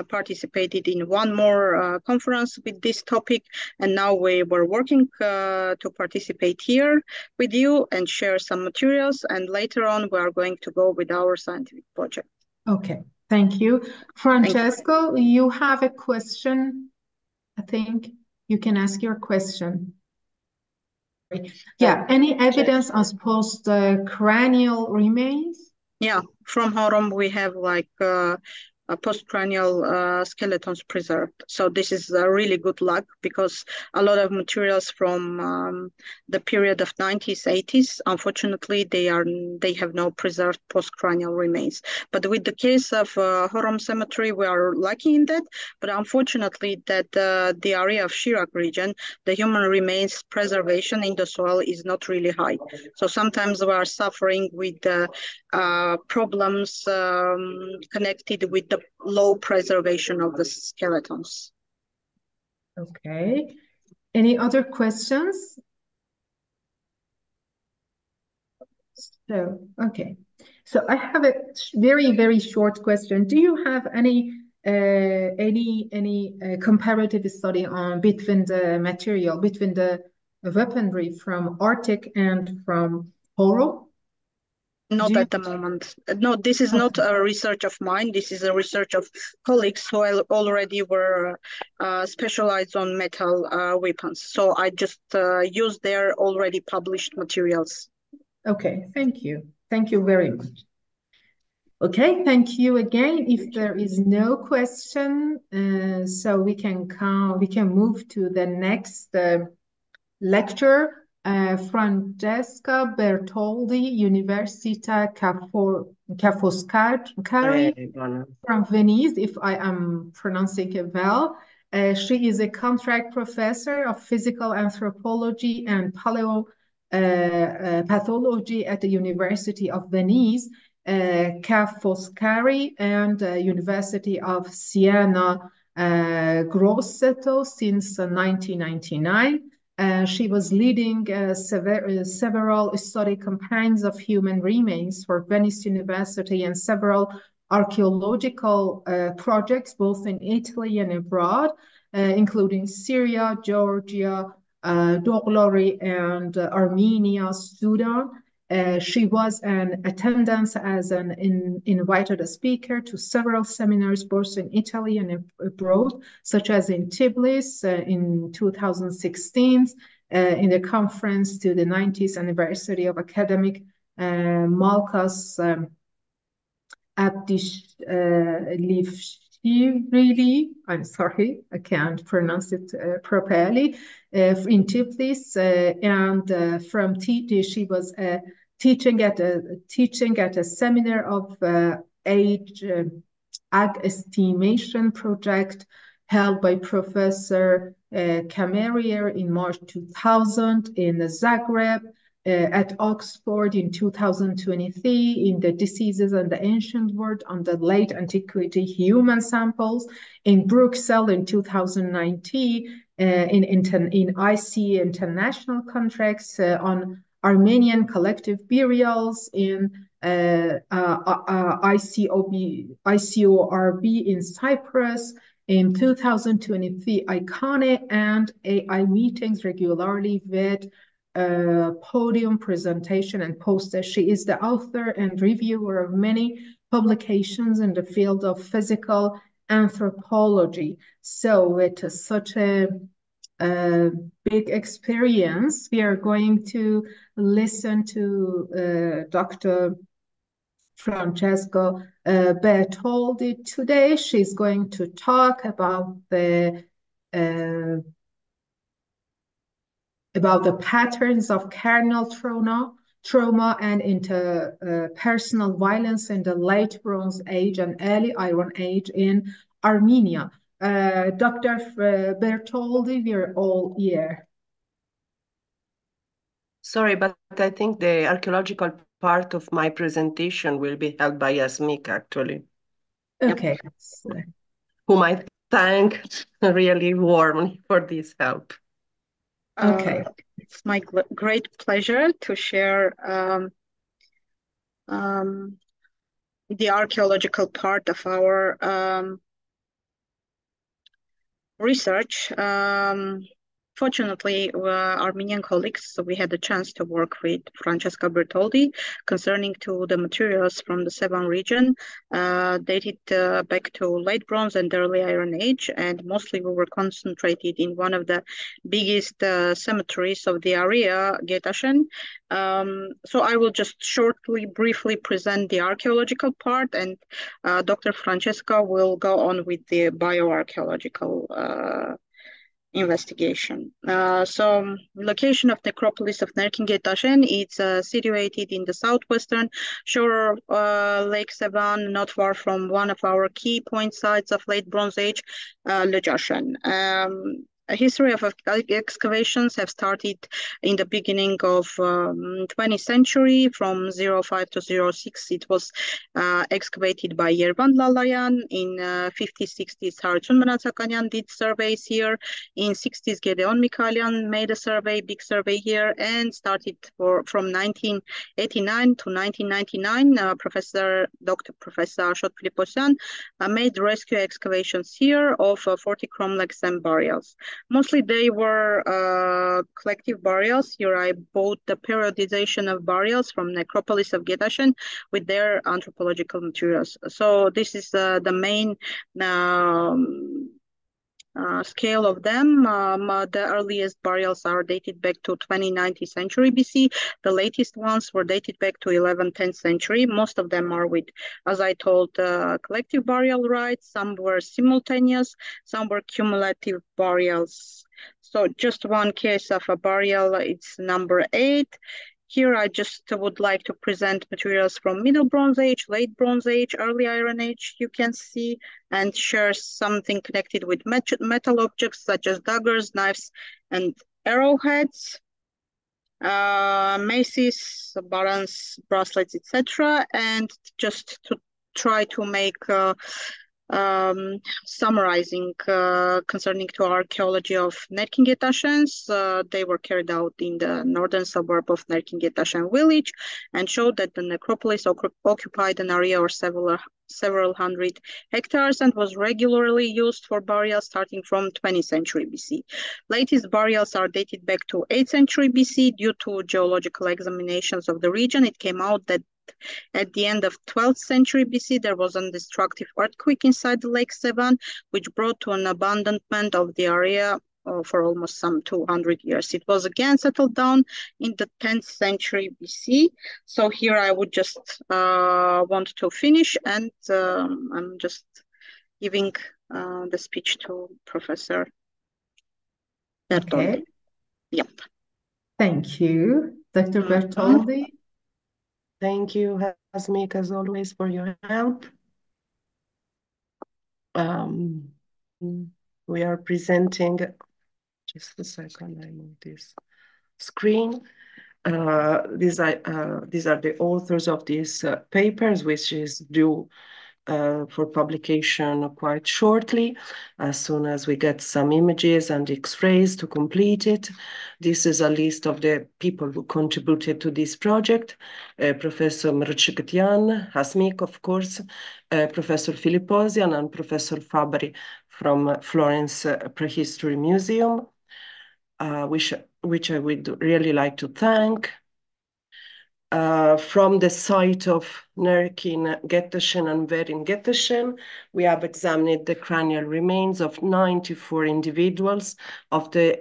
participated in one more conference with this topic, and now we were working to participate here with you and share some materials, and later on we are going to go with our scientific project. Okay, thank you. Francesco, you have a question, I think. You can ask your question. Yeah, any evidence on post-cranial remains? Yeah, from Horom we have like postcranial skeletons preserved. So this is a really good luck because a lot of materials from the period of 90s, 80s, unfortunately, they have no preserved postcranial remains. But with the case of Horom Cemetery, we are lucky in that. But unfortunately, that the area of Shirak region, the human remains preservation in the soil is not really high. So sometimes we are suffering with problems connected with the low preservation of the skeletons. Okay. Any other questions? So, okay. So I have a very, very short question. Do you have any comparative study on between the material, between the weaponry from Arctic and from Horom? Not at the moment. No, this is not a research of mine. This is a research of colleagues who already were specialized on metal weapons. So I just use their already published materials. Okay, thank you. Thank you very much. Okay, thank you again. If there is no question, so we can move to the next lecture. Francesca Bartoldi, Università Ca' Foscari from Venice, if I am pronouncing it well. She is a contract professor of physical anthropology and pathology at the University of Venice, Ca' Foscari, and University of Siena Grosseto since 1999. She was leading several study campaigns of human remains for Venice University and several archaeological projects, both in Italy and abroad, including Syria, Georgia, Doglori, and Armenia, Sudan. She was in attendance as an invited speaker to several seminars, both in Italy and abroad, such as in Tbilisi in 2016, in the conference to the 90th anniversary of academic Malkas Abdishlievski I'm sorry, I can't pronounce it properly, in Tiflis, and from TD, she was teaching at a seminar of age estimation project held by Professor Kamerier in March 2000 in Zagreb, at Oxford in 2023 in the Diseases and the Ancient World on the Late Antiquity Human Samples, in Bruxelles in 2019 in IC International Contracts on Armenian collective burials, in ICORB in Cyprus, in 2023 ICONE, and AI meetings regularly with podium presentation and posters. She is the author and reviewer of many publications in the field of physical anthropology. So with such a big experience, we are going to listen to Dr. Francesca Bartoldi today. She's going to talk about the patterns of cranial trauma and interpersonal violence in the late Bronze Age and early Iron Age in Armenia. Dr. Bartoldi, we're all here. Sorry, but I think the archaeological part of my presentation will be held by Hasmik, actually. Okay. Yep. Whom I thank really warmly for this help. Okay. It's my great pleasure to share the archaeological part of our research. Fortunately, Armenian colleagues, so we had the chance to work with Francesca Bartoldi concerning to the materials from the Sevan region, dated back to late Bronze and early Iron Age, and mostly we were concentrated in one of the biggest cemeteries of the area, Getashen. So I will just briefly present the archaeological part, and Dr. Francesca will go on with the bioarchaeological investigation. So location of necropolis of Nerkin-Getashen, it's situated in the southwestern shore of Lake Sevan, not far from one of our key point sites of late Bronze Age, Lejashen. A history of excavations have started in the beginning of 20th century. From 05 to 06, it was excavated by Yerevan Lalayan. In 50s, 60s, Harutun Manatsakanian did surveys here. In 60s, Gedeon Mikalian made a survey, big survey here, and started from 1989 to 1999. Dr. Professor Ashot Filiposyan made rescue excavations here of 40 cromlechs and burials. Mostly they were collective burials. Here I bought the periodization of burials from necropolis of Getashen with their anthropological materials. So this is the main scale of them. The earliest burials are dated back to 20th century BC. The latest ones were dated back to 10th century. Most of them are with, as I told, collective burial rites. Some were simultaneous, some were cumulative burials. So just one case of a burial, it's number 8. Here I just would like to present materials from Middle Bronze Age, Late Bronze Age, Early Iron Age, you can see, and share something connected with metal objects such as daggers, knives, and arrowheads, maces, buttons, bracelets, etc. And just to try to make summarizing concerning to archaeology of Nerkin-Getashens. They were carried out in the northern suburb of Nerkin-Getashen village and showed that the necropolis occupied an area of several hundred hectares and was regularly used for burials starting from 20th century BC. Latest burials are dated back to 8th century BC. Due to geological examinations of the region, it came out that at the end of 12th century BC, there was a destructive earthquake inside the Lake Sevan, which brought to an abandonment of the area for almost some 200 years. It was again settled down in the 10th century BC. So here I would just want to finish, and I'm just giving the speech to Professor Bartoldi. Okay. Yep. Thank you, Dr. Bartoldi. Thank you, Hasmik, as always, for your help. We are presenting, just a second, I move this screen. These are the authors of these papers, which is due for publication quite shortly, as soon as we get some images and X-rays to complete it. This is a list of the people who contributed to this project. Professor Mrchikatian, Hasmik, of course, Professor Filiposian, and Professor Fabri from Florence Prehistory Museum, which I would really like to thank. From the site of Nerkin, Geteshen, and Verin Geteshen, we have examined the cranial remains of 94 individuals of the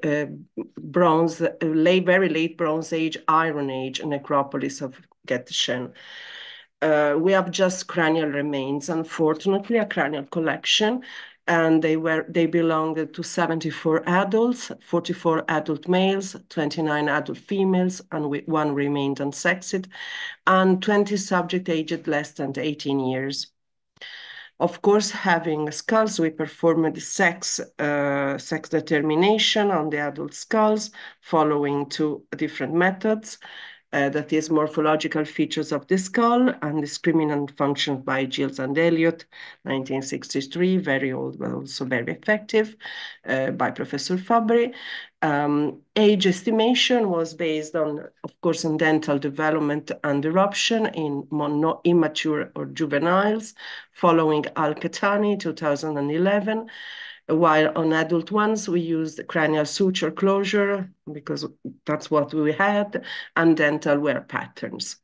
very late Bronze Age, Iron Age necropolis of Geteshen. We have just cranial remains, unfortunately, a cranial collection, and they belonged to 74 adults, 44 adult males, 29 adult females, and one remained unsexed, and 20 subjects aged less than 18 years. Of course, having skulls, we performed sex determination on the adult skulls, following two different methods. That is morphological features of the skull and discriminant functions by Giles and Elliott, 1963, very old but also very effective, by Professor Fabri. Age estimation was based on, of course, on dental development and eruption in immature or juveniles, following Al-Katani, 2011. While on adult ones, we used cranial suture closure because that's what we had, and dental wear patterns.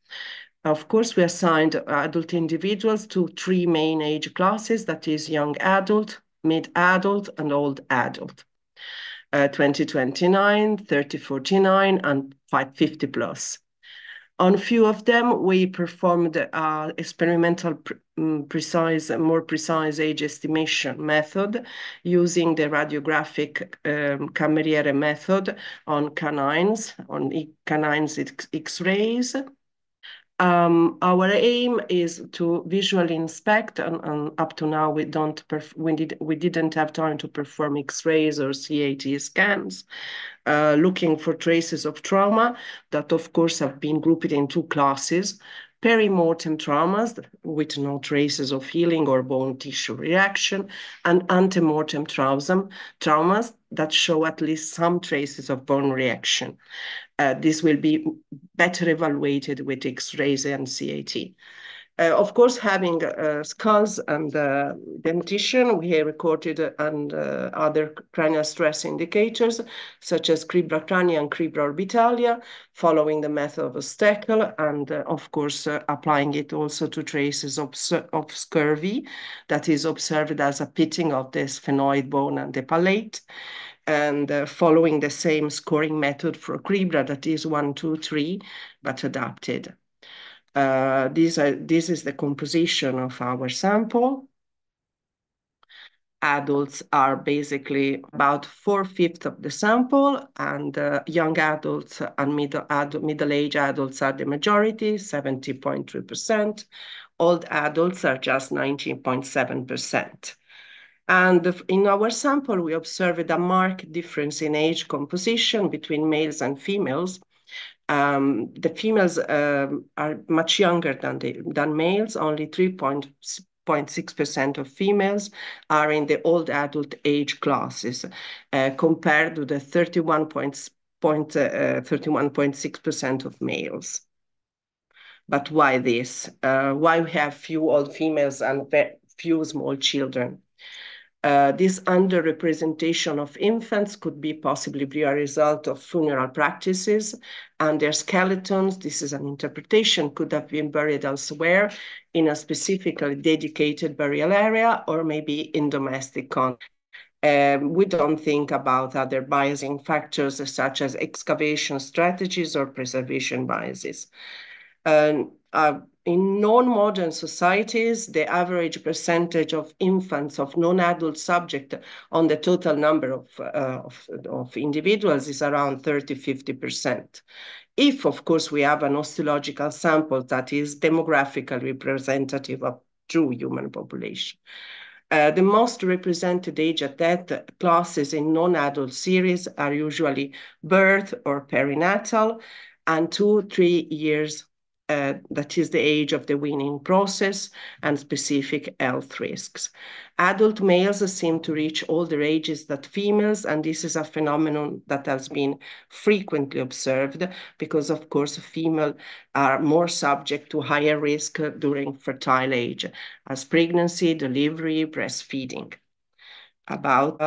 Of course, we assigned adult individuals to three main age classes, that is young adult, mid-adult, and old adult. 2029, 3049, and 550 plus. On a few of them, we performed experimental more precise age estimation method using the radiographic Cameriere method on canines, X-rays. Our aim is to visually inspect, and up to now we didn't have time to perform X-rays or CAT scans, looking for traces of trauma that, of course, have been grouped in two classes: perimortem traumas with no traces of healing or bone tissue reaction, and antemortem traumas that show at least some traces of bone reaction. This will be better evaluated with X-rays and CAT. Of course, having skulls and dentition, we recorded other cranial stress indicators, such as cribra crania and cribra orbitalia, following the method of Steckel, and of course, applying it also to traces of scurvy that is observed as a pitting of the sphenoid bone and the palate, and following the same scoring method for cribra, that is 1, 2, 3, but adapted. This is the composition of our sample. Adults are basically about 4/5 of the sample, and young adults and middle-aged adults are the majority, 70.3%. Old adults are just 19.7%. And in our sample, we observed a marked difference in age composition between males and females. The females are much younger than males. Only 3.6% of females are in the old adult age classes, compared to the 31.6% of males. But why this? Why we have few old females and few small children? This underrepresentation of infants could be possibly be a result of funeral practices, and their skeletons, this is an interpretation, could have been buried elsewhere in a specifically dedicated burial area, or maybe in domestic context. We don't think about other biasing factors such as excavation strategies or preservation biases. In non-modern societies, the average percentage of infants of non-adult subject on the total number of individuals is around 30–50%. If, of course, we have an osteological sample that is demographically representative of true human population. The most represented age at death classes in non-adult series are usually birth or perinatal, and 2–3 years, that is the age of the weaning process, and specific health risks. Adult males seem to reach older ages than females, and this is a phenomenon that has been frequently observed because, of course, females are more subject to higher risk during fertile age, as pregnancy, delivery, breastfeeding. About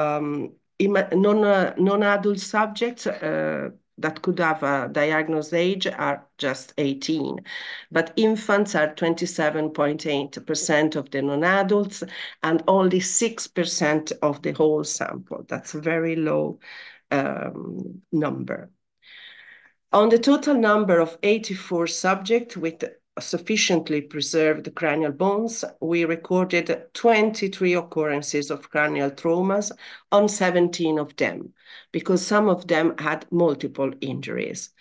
non-adult subjects that could have a diagnosed age are just 18, but infants are 27.8% of the non-adults and only 6% of the whole sample. That's a very low number. On the total number of 84 subjects with sufficiently preserved cranial bones, we recorded 23 occurrences of cranial traumas on 17 of them, because some of them had multiple injuries.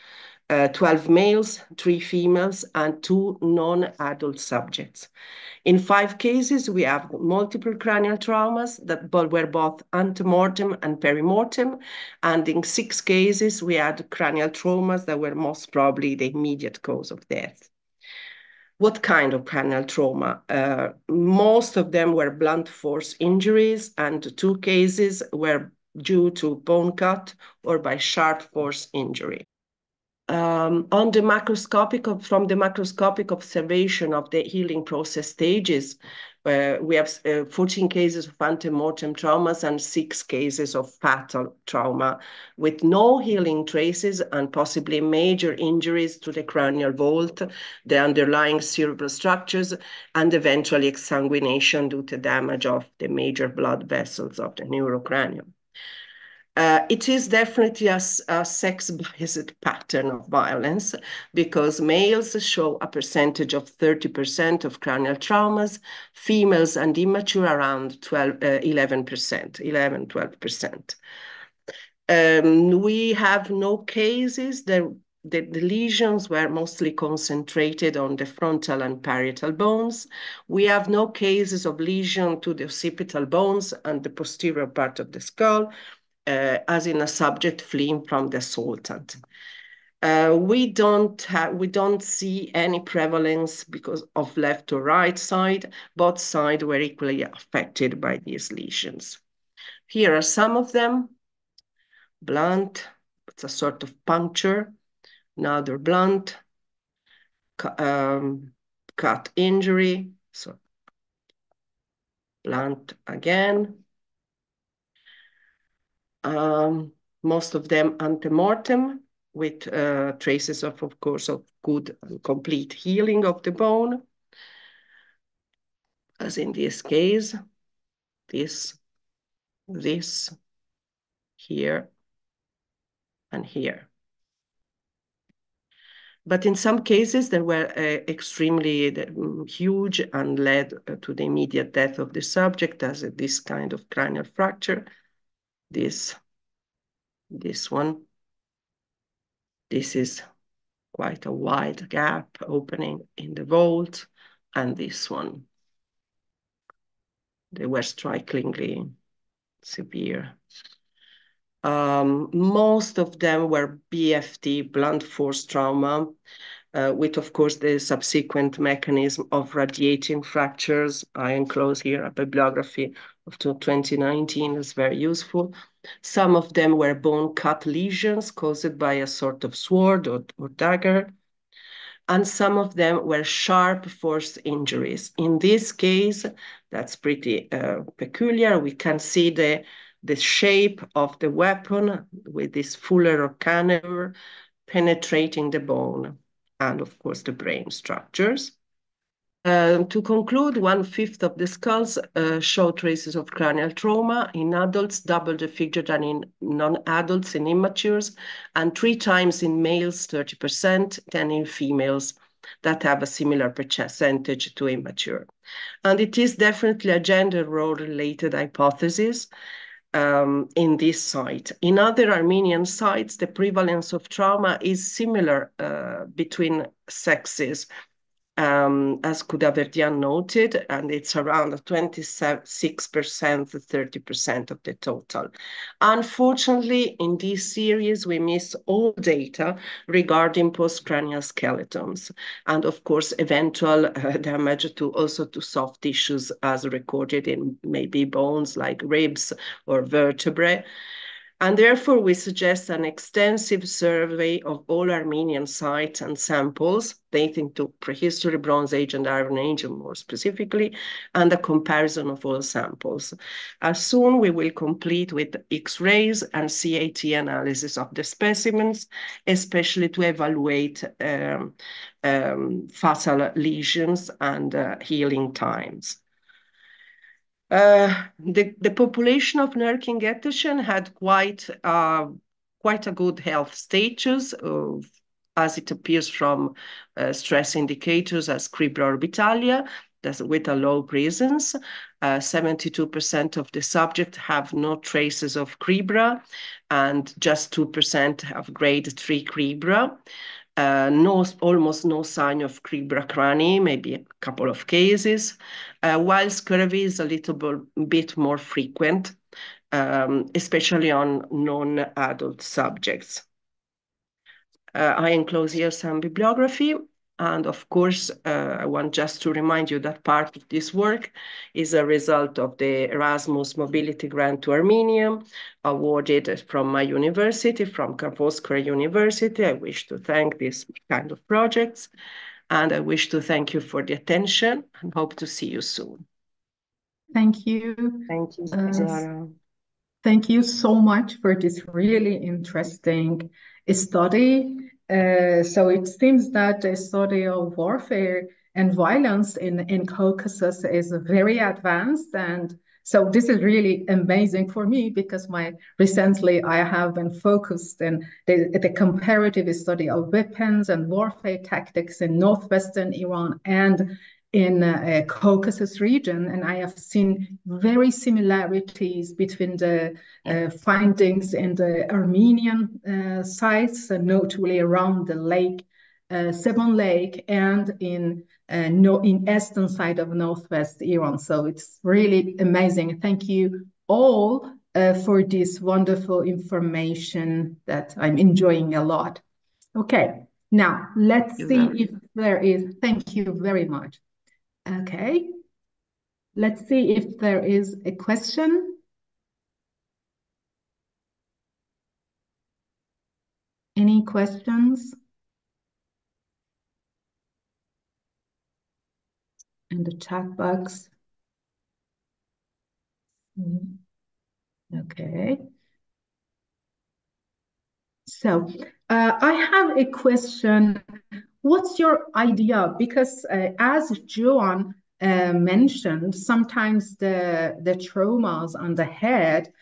12 males, 3 females, and 2 non-adult subjects. In 5 cases, we have multiple cranial traumas that were both antemortem and perimortem, and in 6 cases, we had cranial traumas that were most probably the immediate cause of death. What kind of cranial trauma? Most of them were blunt force injuries, and 2 cases were due to bone cut or by sharp force injury. From the macroscopic observation of the healing process stages, we have 14 cases of antemortem traumas and 6 cases of fatal trauma with no healing traces and possibly major injuries to the cranial vault, the underlying cerebral structures, and eventually exsanguination due to damage of the major blood vessels of the neurocranium. It is definitely a sex-biased pattern of violence because males show a percentage of 30% of cranial traumas, females and immature around 11–12%. We have no cases. The lesions were mostly concentrated on the frontal and parietal bones. We have no cases of lesion to the occipital bones and the posterior part of the skull, as in a subject fleeing from the assaultant. We don't see any prevalence because of left or right side. Both sides were equally affected by these lesions. Here are some of them. Blunt, it's a sort of puncture. Another blunt, cut injury. So blunt again. Most of them antemortem with traces of course, of good and complete healing of the bone. As in this case, this, here, and here. But in some cases, they were extremely huge and led to the immediate death of the subject, as this kind of cranial fracture. This one. This is quite a wide gap opening in the vault, and this one. They were strikingly severe. Most of them were BFT, blunt force trauma, with, of course, the subsequent mechanism of radiating fractures. I enclose here a bibliography of 2019, is very useful. Some of them were bone cut lesions caused by a sort of sword or dagger. And some of them were sharp force injuries. In this case, that's pretty peculiar. We can see the shape of the weapon with this fuller or cannula penetrating the bone and, of course, the brain structures. To conclude, 1/5 of the skulls show traces of cranial trauma. In adults, double the figure than in non-adults and immatures, and 3 times in males, 30%, than in females, that have a similar percentage to immature. And it is definitely a gender role-related hypothesis in this site. In other Armenian sites, the prevalence of trauma is similar between sexes, as Kudaverdian noted, and it's around 26% to 30% of the total. Unfortunately, in this series, we miss all data regarding postcranial skeletons, and of course, eventual damage to soft tissues as recorded in maybe bones like ribs or vertebrae. And therefore, we suggest an extensive survey of all Armenian sites and samples dating to prehistory, Bronze Age, and Iron Age, more specifically, and a comparison of all samples. As soon we will complete with X-rays and CAT analysis of the specimens, especially to evaluate facial lesions and healing times. The population of Nurking-Geteshen had quite a good health status, as it appears from stress indicators as cribra orbitalia, with a low presence. 72% of the subjects have no traces of cribra, and just 2% have grade 3 cribra. Almost no sign of cribra crani, maybe a couple of cases, while scurvy is a little bit more frequent, especially on non-adult subjects. I enclose here some bibliography. And of course, I want just to remind you that part of this work is a result of the Erasmus Mobility Grant to Armenia, awarded from my university, from Karpovskaya University. I wish to thank these kind of projects, and I wish to thank you for the attention and hope to see you soon. Thank you. Thank you, Zahra. Thank you so much for this really interesting study. So it seems that the study of warfare and violence in Caucasus is very advanced. And so this is really amazing for me because recently I have been focused in the comparative study of weapons and warfare tactics in northwestern Iran and in Caucasus region, and I have seen very similarities between the findings in the Armenian sites, notably around the lake, Sevan Lake, and in eastern side of northwest Iran. So it's really amazing. Thank you all for this wonderful information that I'm enjoying a lot. Okay, now let's see if there is. Thank you very much. Okay, let's see if there is a question. Any questions? In the chat box. Okay. So I have a question. What's your idea? Because as Joan mentioned, sometimes the traumas on the head,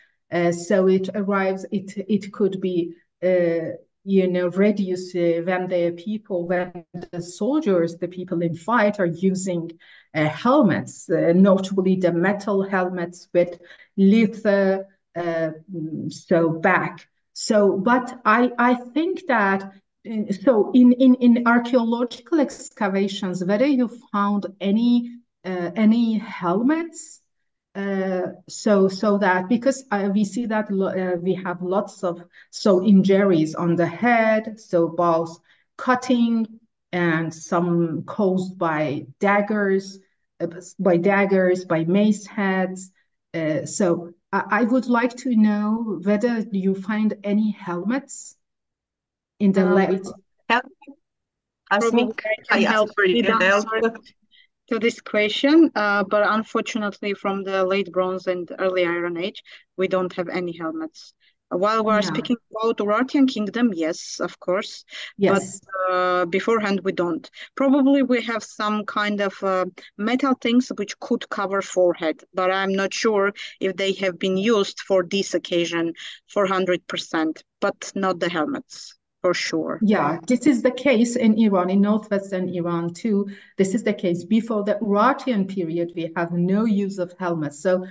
so it arrives. It could be reduced when the soldiers, the people in fight, are using helmets, notably the metal helmets with leather back. So, but I think that. So in archaeological excavations, whether you found any helmets, so that because we see that we have lots of injuries on the head, so both cutting and some caused by daggers, by mace heads. So I would like to know whether you find any helmets in the late. Hasmik, I can help with the answer to this question, but unfortunately from the late Bronze and early Iron Age, we don't have any helmets. While we're speaking about Urartian Kingdom, yes, of course, yes. But beforehand we don't. Probably we have some kind of metal things which could cover forehead, but I'm not sure if they have been used for this occasion for 100%, but not the helmets. for sure. Yeah, this is the case in Iran, in northwestern Iran too. This is the case. Before the Urartian period, we have no use of helmets. So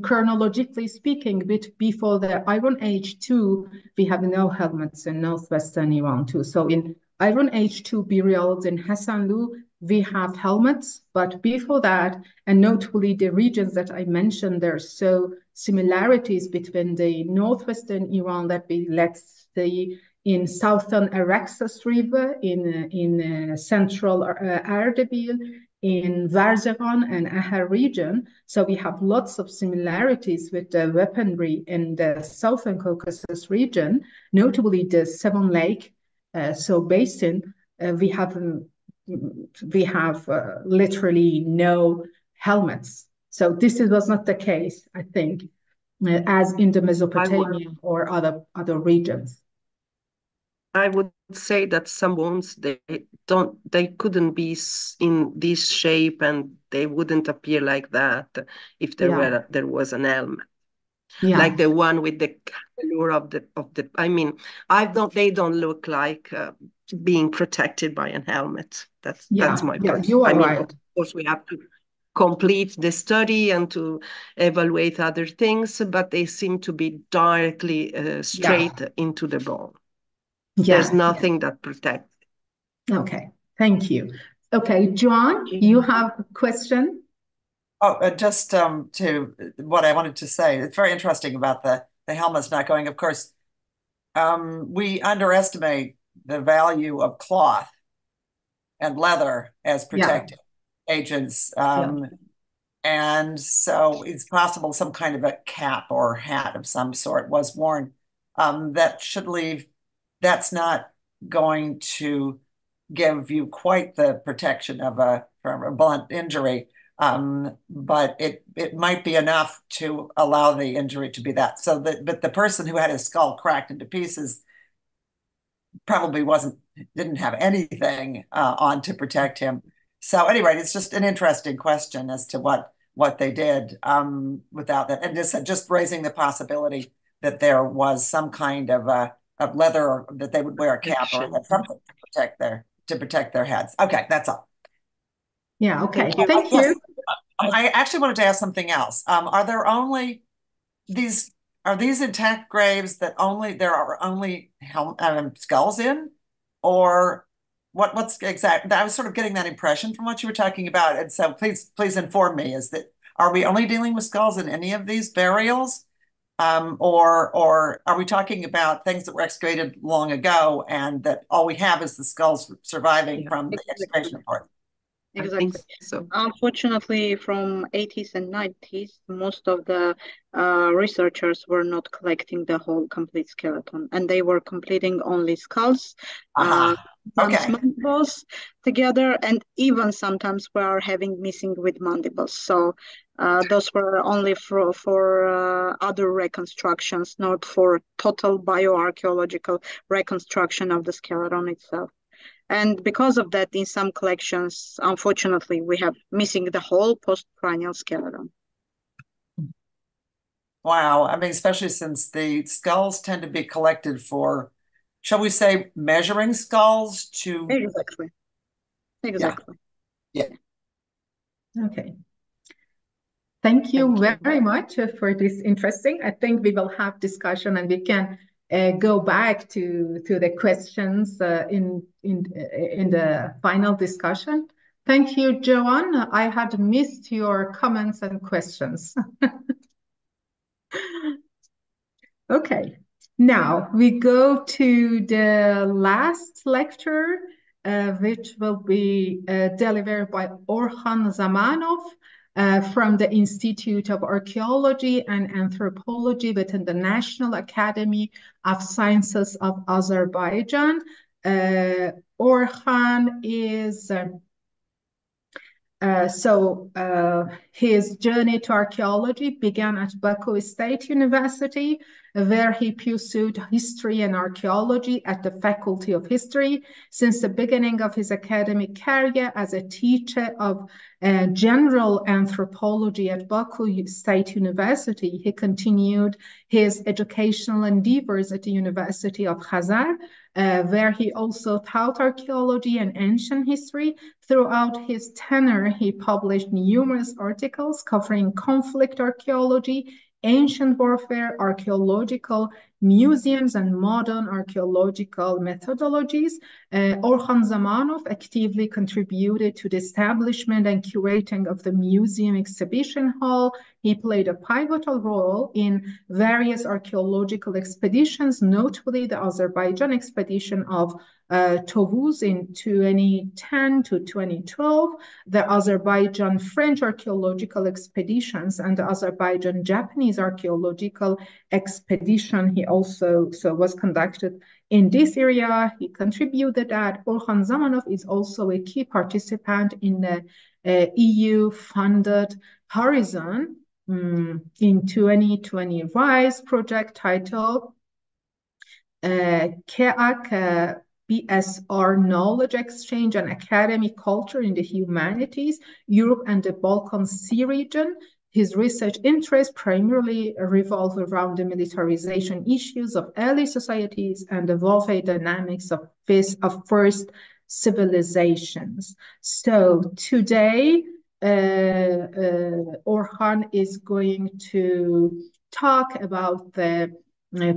chronologically speaking, before the Iron Age too, we have no helmets in northwestern Iran too. So in Iron Age 2 burials in Hassanlu, we have helmets, but before that, and notably the regions that I mentioned, there's so similarities between the northwestern Iran that we let's say in southern Araxes River, in central Ardabil, in Varzagan and Ahar region. So we have lots of similarities with the weaponry in the southern Caucasus region, notably the Seven Lake basin. We have literally no helmets. So this was not the case, I think, as in the Mesopotamia or other regions. I would say that some wounds they couldn't be in this shape and they wouldn't appear like that if there was an helmet. Yeah. Like the one with the cannelure of the I mean, they don't look like being protected by a helmet. That's my point. You are right. Of course we have to complete the study and to evaluate other things, but they seem to be directly straight into the bone. There's nothing that protects. Okay, thank you. Okay, John, you have a question? Oh, just to what I wanted to say. It's very interesting about the helmets not going. Of course, we underestimate the value of cloth and leather as protective agents. And so it's possible some kind of a cap or hat of some sort was worn. That's not going to give you quite the protection from a blunt injury. But it might be enough to allow the injury to be that. But the person who had his skull cracked into pieces probably didn't have anything on to protect him. So anyway, it's just an interesting question as to what they did without that, and just raising the possibility that there was some kind of leather, or that they would wear a cap or something to protect their heads. Okay, that's all. Yeah. Okay. Thank you. I actually wanted to ask something else. Are these intact graves that there are only skulls in, or what's exact? I was sort of getting that impression from what you were talking about, and so please inform me. Are we only dealing with skulls in any of these burials, or are we talking about things that were excavated long ago and that all we have is the skulls surviving from the excavation report? Exactly. So. Unfortunately, from 80s and 90s, most of the researchers were not collecting the whole complete skeleton, and they were completing only skulls, mandibles together, and even sometimes we are having missing with mandibles. So those were only for other reconstructions, not for total bioarchaeological reconstruction of the skeleton itself. And because of that, in some collections, unfortunately, we have missing the whole postcranial skeleton. Wow. I mean, especially since the skulls tend to be collected for, shall we say, measuring skulls to... Exactly. Yeah. Okay. Thank you very much for this interesting. I think we will have discussion and we can go back to the questions in the final discussion. Thank you, Joanne. I had missed your comments and questions. Okay, now we go to the last lecture, which will be delivered by Orkhan Zamanov, from the Institute of Archaeology and Anthropology within the National Academy of Sciences of Azerbaijan. Orkhan is His journey to archaeology began at Baku State University, where he pursued history and archaeology at the Faculty of History. Since the beginning of his academic career as a teacher of general anthropology at Baku State University, he continued his educational endeavors at the University of Khazar, where he also taught archaeology and ancient history. Throughout his tenure, he published numerous articles covering conflict archaeology, ancient warfare, archaeological museums, and modern archaeological methodologies. Orkhan Zamanov actively contributed to the establishment and curating of the museum exhibition hall. He played a pivotal role in various archaeological expeditions, notably the Azerbaijan expedition of Tovuz in 2010 to 2012, the Azerbaijan-French archaeological expeditions, and the Azerbaijan-Japanese archaeological expedition. He also was conducted in this area. He contributed that. Orkhan Zamanov is also a key participant in the EU-funded Horizon in 2020 RISE project titled KEAC BSR Knowledge Exchange and Academic Culture in the Humanities, Europe and the Balkan Sea region. His research interests primarily revolve around the militarization issues of early societies and the warfare dynamics of first civilizations. So today, Orkhan is going to talk about the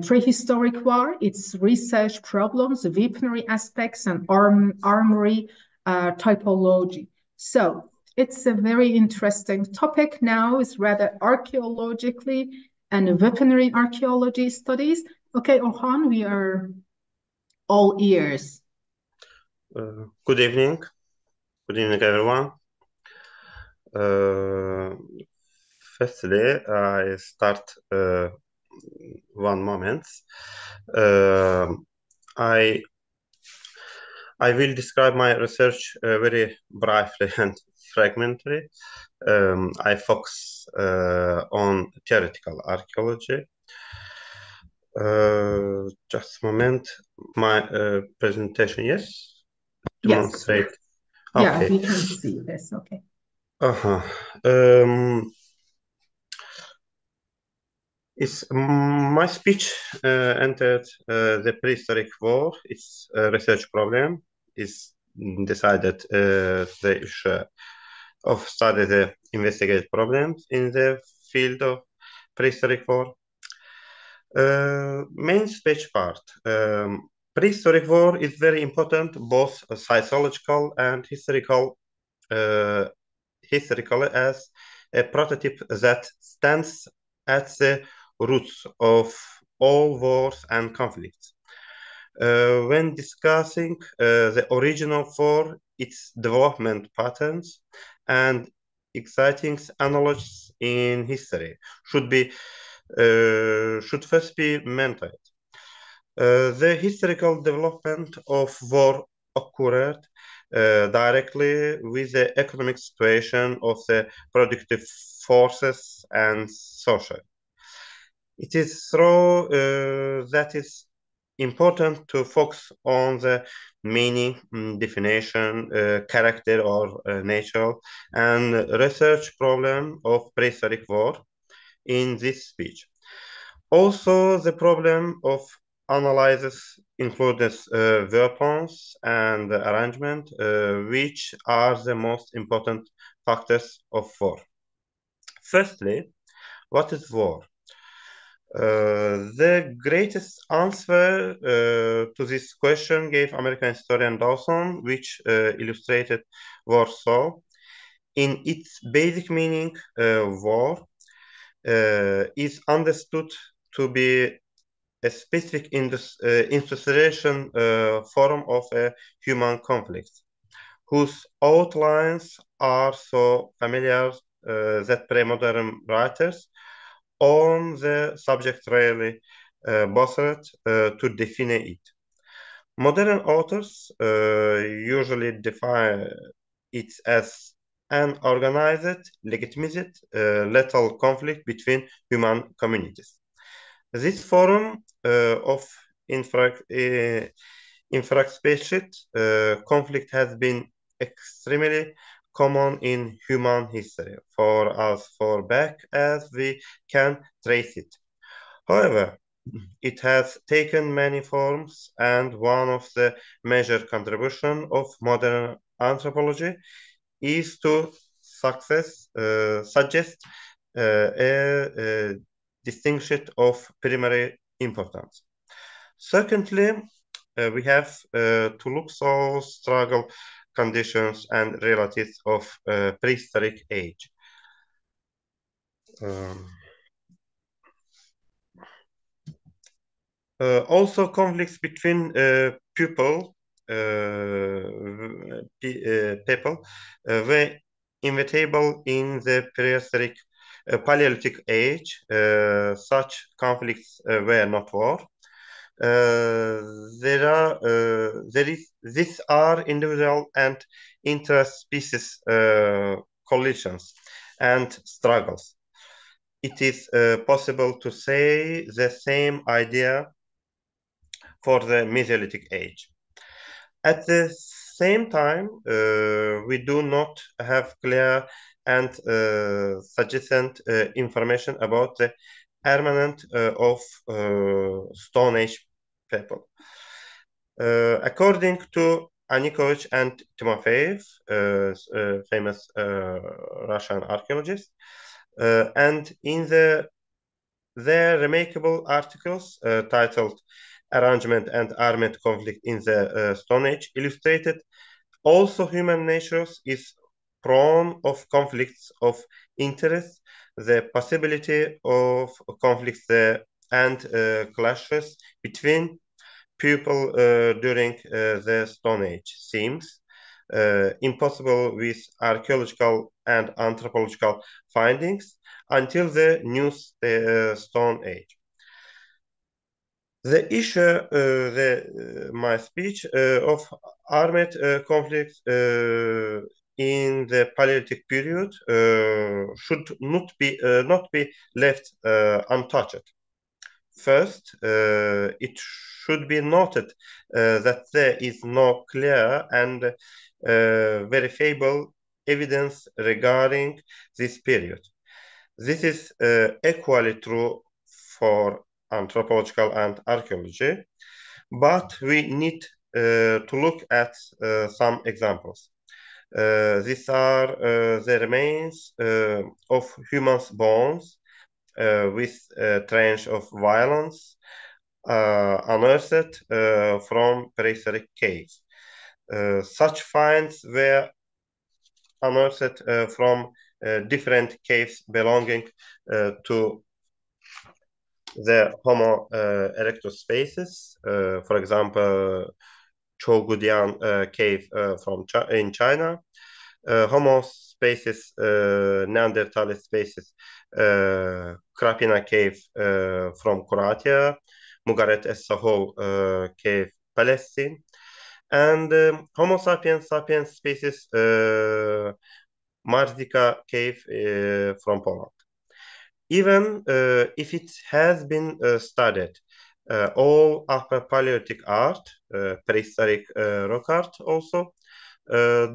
prehistoric war, its research problems, weaponry aspects, and armoury typology. So it's a very interesting topic now. It's rather archaeologically and weaponry archaeology studies. Okay, Orkhan, we are all ears. Good evening. Good evening, everyone. Firstly, I start one moment. I will describe my research very briefly and fragmentary. I focus on theoretical archaeology. Just a moment. My presentation, yes? Demonstrate. Yes. Yeah, okay. We can see this. Okay. My speech entered the prehistoric war. Its research problem is decided the issue of study the investigate problems in the field of prehistoric war. Main speech part. Prehistoric war is very important, both sociological and historically as a prototype that stands at the roots of all wars and conflicts. When discussing the origin of war, its development patterns, and exciting analogies in history should first be mentioned. The historical development of war occurred directly with the economic situation of the productive forces and social. It is through that is important to focus on the meaning, definition, character, or nature, and research problem of prehistoric war in this speech. Also, the problem of analysis includes weapons and arrangement, which are the most important factors of war. Firstly, what is war? The greatest answer to this question gave American historian Dawson, which illustrated war so. In its basic meaning, war is understood to be a specific institution form of a human conflict, whose outlines are so familiar that pre-modern writers on the subject rarely bothered to define it. Modern authors usually define it as an organized, legitimate, lethal conflict between human communities. This form of infraspeciate conflict has been extremely common in human history for as far back as we can trace it. However, it has taken many forms, and one of the major contributions of modern anthropology is to suggest a distinction of primary importance. Secondly, we have to look at struggle conditions and realities of prehistoric age. Also, conflicts between people were inevitable in the prehistoric Paleolithic age. Such conflicts were not war. These are individual and interspecies collisions and struggles. It is possible to say the same idea for the Mesolithic age. At the same time, we do not have clear and suggested information about the armament of Stone Age people. According to Anikovich and Timofeyev, famous Russian archaeologists, and in their remarkable articles titled Arrangement and Armed Conflict in the Stone Age, illustrated also human nature is prone of conflicts of interest, the possibility of conflicts and clashes between people during the Stone Age seems impossible with archaeological and anthropological findings until the New Stone Age. The issue, my speech of armed conflicts in the Paleolithic period should not be left untouched. First, it should be noted that there is no clear and verifiable evidence regarding this period. This is equally true for anthropological and archaeology, but we need to look at some examples. These are the remains of human bones with trench of violence unearthed from prehistoric caves. Such finds were unearthed from different caves belonging to the Homo erectus species. For example, Chogudian cave in China, Homo species, Neanderthal species, Krapina cave from Croatia, Mugaret Sahol cave, Palestine, and Homo sapiens species, Marzika cave from Poland. Even if it has been studied, all Upper Paleolithic art, prehistoric rock art also,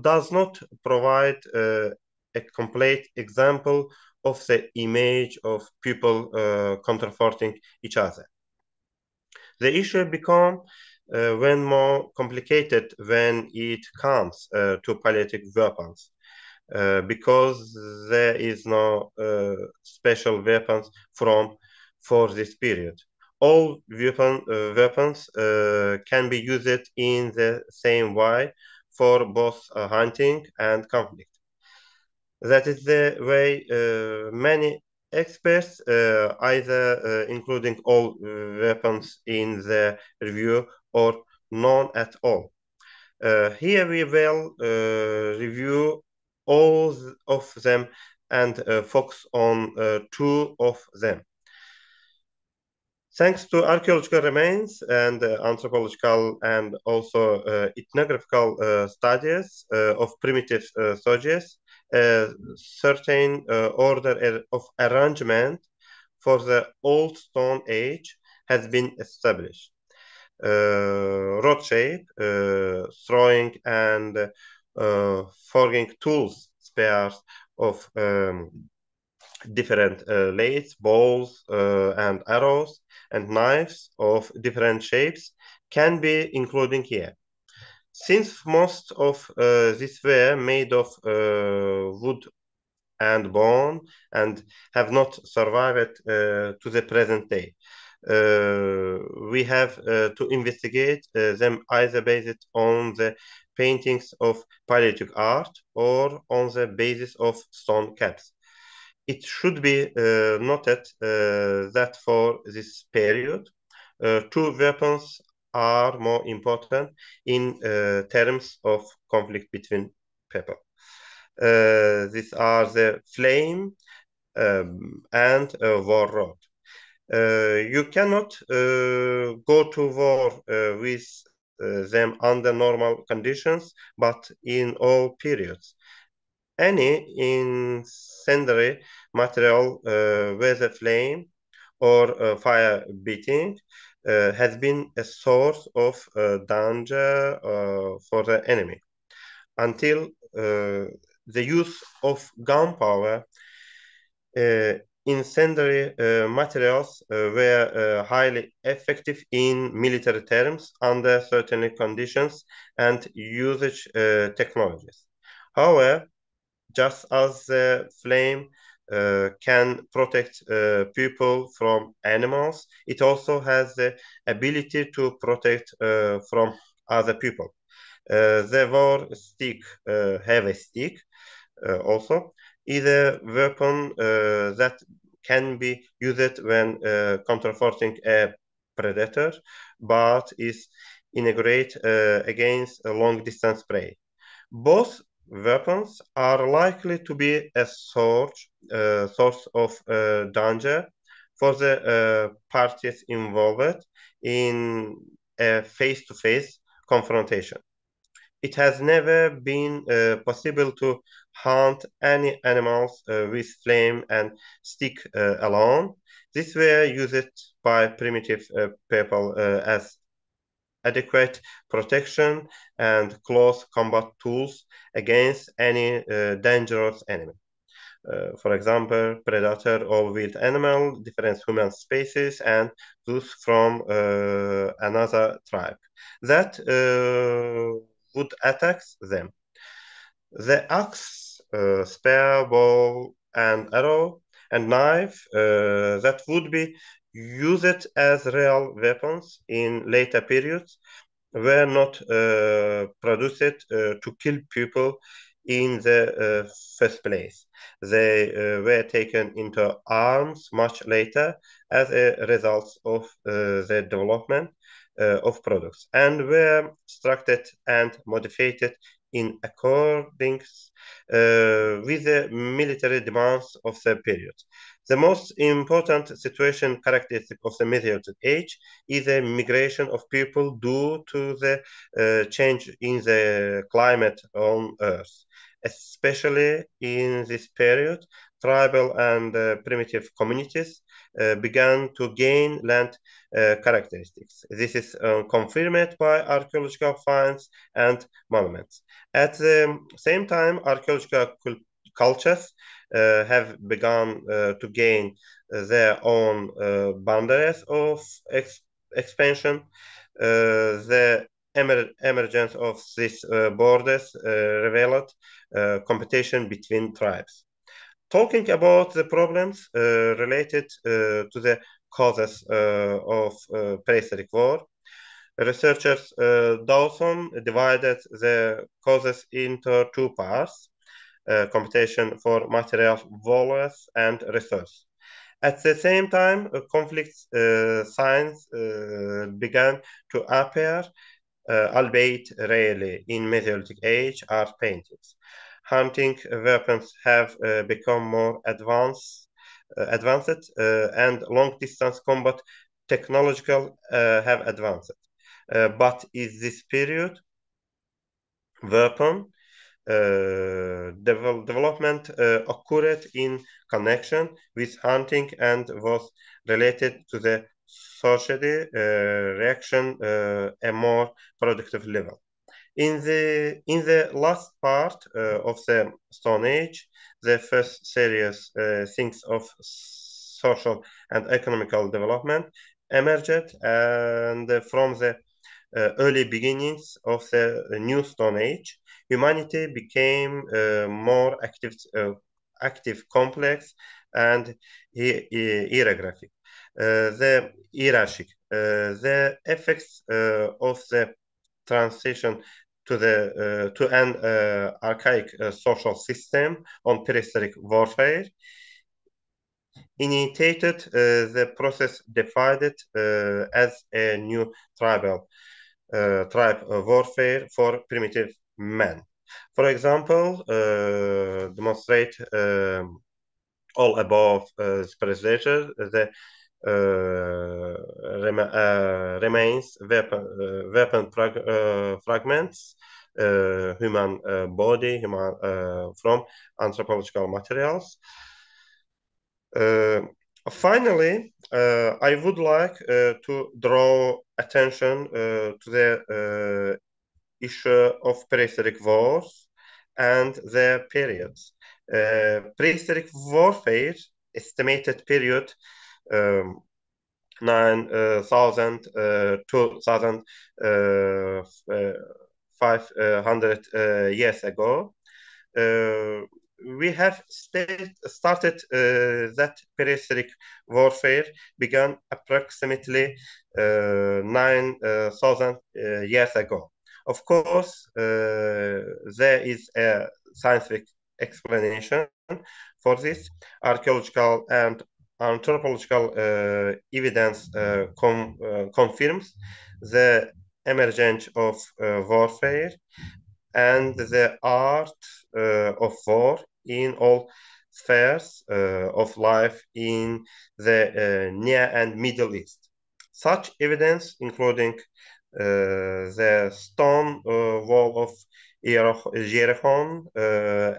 does not provide a complete example of the image of people counterforting each other. The issue becomes when more complicated when it comes to Paleolithic weapons. Because there is no special weapons for this period. All weapons can be used in the same way for both hunting and conflict. That is the way many experts, either including all weapons in the review or none at all. Here we will review all of them and focus on two of them. Thanks to archaeological remains and anthropological and also ethnographical studies of primitive soldiers, a certain order of arrangement for the Old Stone Age has been established. Rod shape, throwing and forging tools, spears of different lathes, bows, and arrows, and knives of different shapes can be included here. Since most of these were made of wood and bone and have not survived to the present day, we have to investigate them either based on the paintings of Paleolithic art or on the basis of stone caps. It should be noted that for this period, two weapons are more important in terms of conflict between people. These are the flame and war rod. You cannot go to war with them under normal conditions, but in all periods. Any incendiary material, whether flame or fire beating, has been a source of danger for the enemy. Until the use of gunpowder, incendiary materials were highly effective in military terms under certain conditions and usage technologies. However, just as the flame can protect people from animals, it also has the ability to protect from other people. The war stick, heavy stick, also is a weapon that can be used when confronting a predator, but is inaugurate against a long-distance prey. Both weapons are likely to be a source of danger for the parties involved in a face-to-face confrontation. It has never been possible to hunt any animals with flame and stick alone. These were used by primitive people as adequate protection and close combat tools against any dangerous enemy. For example, predator or wild animal, different human species, and those from another tribe that would attack them. The axe, spear, bow, and arrow, and knife that would be used as real weapons in later periods were not produced to kill people in the first place. They were taken into arms much later as a result of the development of products and were structured and modified in accordance with the military demands of the period. The most important situation characteristic of the Mesolithic age is a migration of people due to the change in the climate on Earth. Especially in this period, tribal and primitive communities began to gain land characteristics. This is confirmed by archaeological finds and monuments. At the same time, archaeological cultures have begun to gain their own boundaries of expansion. The emergence of these borders revealed competition between tribes. Talking about the problems related to the causes of prehistoric war, researchers Dawson divided the causes into two parts: competition for material volumes and resource. At the same time, conflict signs began to appear, albeit rarely, in Mesolithic age art paintings. Hunting weapons have become more advanced, and long-distance combat technological have advanced. But in this period, weapon development occurred in connection with hunting and was related to the society reaction a more productive level. In the last part of the Stone Age, the first serious things of social and economical development emerged, and from the early beginnings of the new Stone Age, humanity became more active, complex, and hierarchic. The effects of the transition to an archaic social system on prehistoric warfare initiated the process defined as a new tribe warfare for primitive men. For example, demonstrate all above specialization, the remains weapon fragments, human body, from anthropological materials. Finally, I would like to draw attention to the issue of prehistoric wars and their periods. Prehistoric warfare estimated period 9,000 to 2,500 years ago. We have started that prehistoric warfare began approximately 9,000 years ago. Of course, there is a scientific explanation for this. Archaeological and anthropological evidence confirms the emergence of warfare and the art of war in all spheres of life in the Near and Middle East. Such evidence, including the stone wall of Yerevan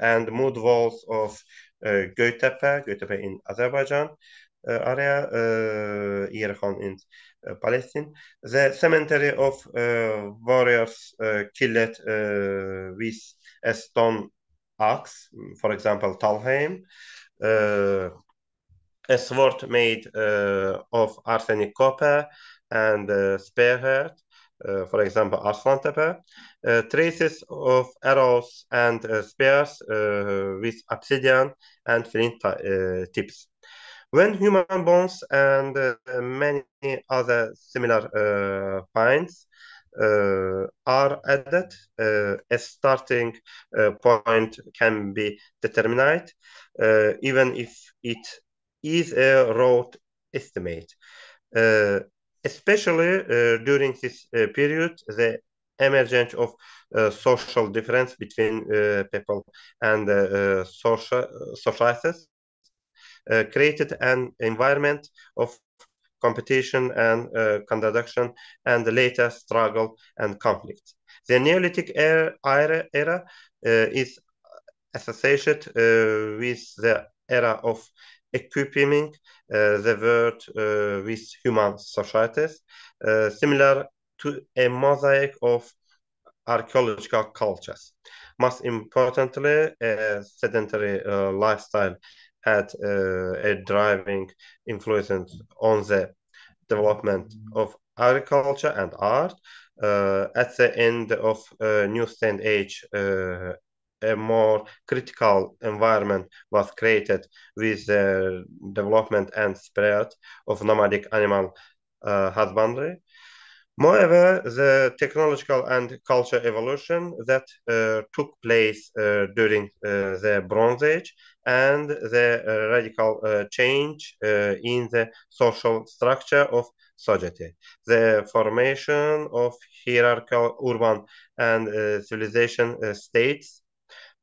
and mud walls of Götepe in Azerbaijan area, Yerevan in Palestine, the cemetery of warriors killed with a stone axe, for example, Talheim, a sword made of arsenic copper and spearhead, for example, Arslantepe, traces of arrows and spears with obsidian and flint tips. When human bones and many other similar finds are added, a starting point can be determined, even if it is a raw estimate. Especially during this period, the emergence of social difference between people and societies created an environment of competition and contradiction and later struggle and conflict. The Neolithic era is associated with the era of equipping the world with human societies, similar to a mosaic of archaeological cultures. Most importantly, a sedentary lifestyle had a driving influence on the development of agriculture and art. At the end of New Stone Age, a more critical environment was created with the development and spread of nomadic animal husbandry. Moreover, the technological and cultural evolution that took place during the Bronze Age and the radical change in the social structure of society, the formation of hierarchical urban and civilization states,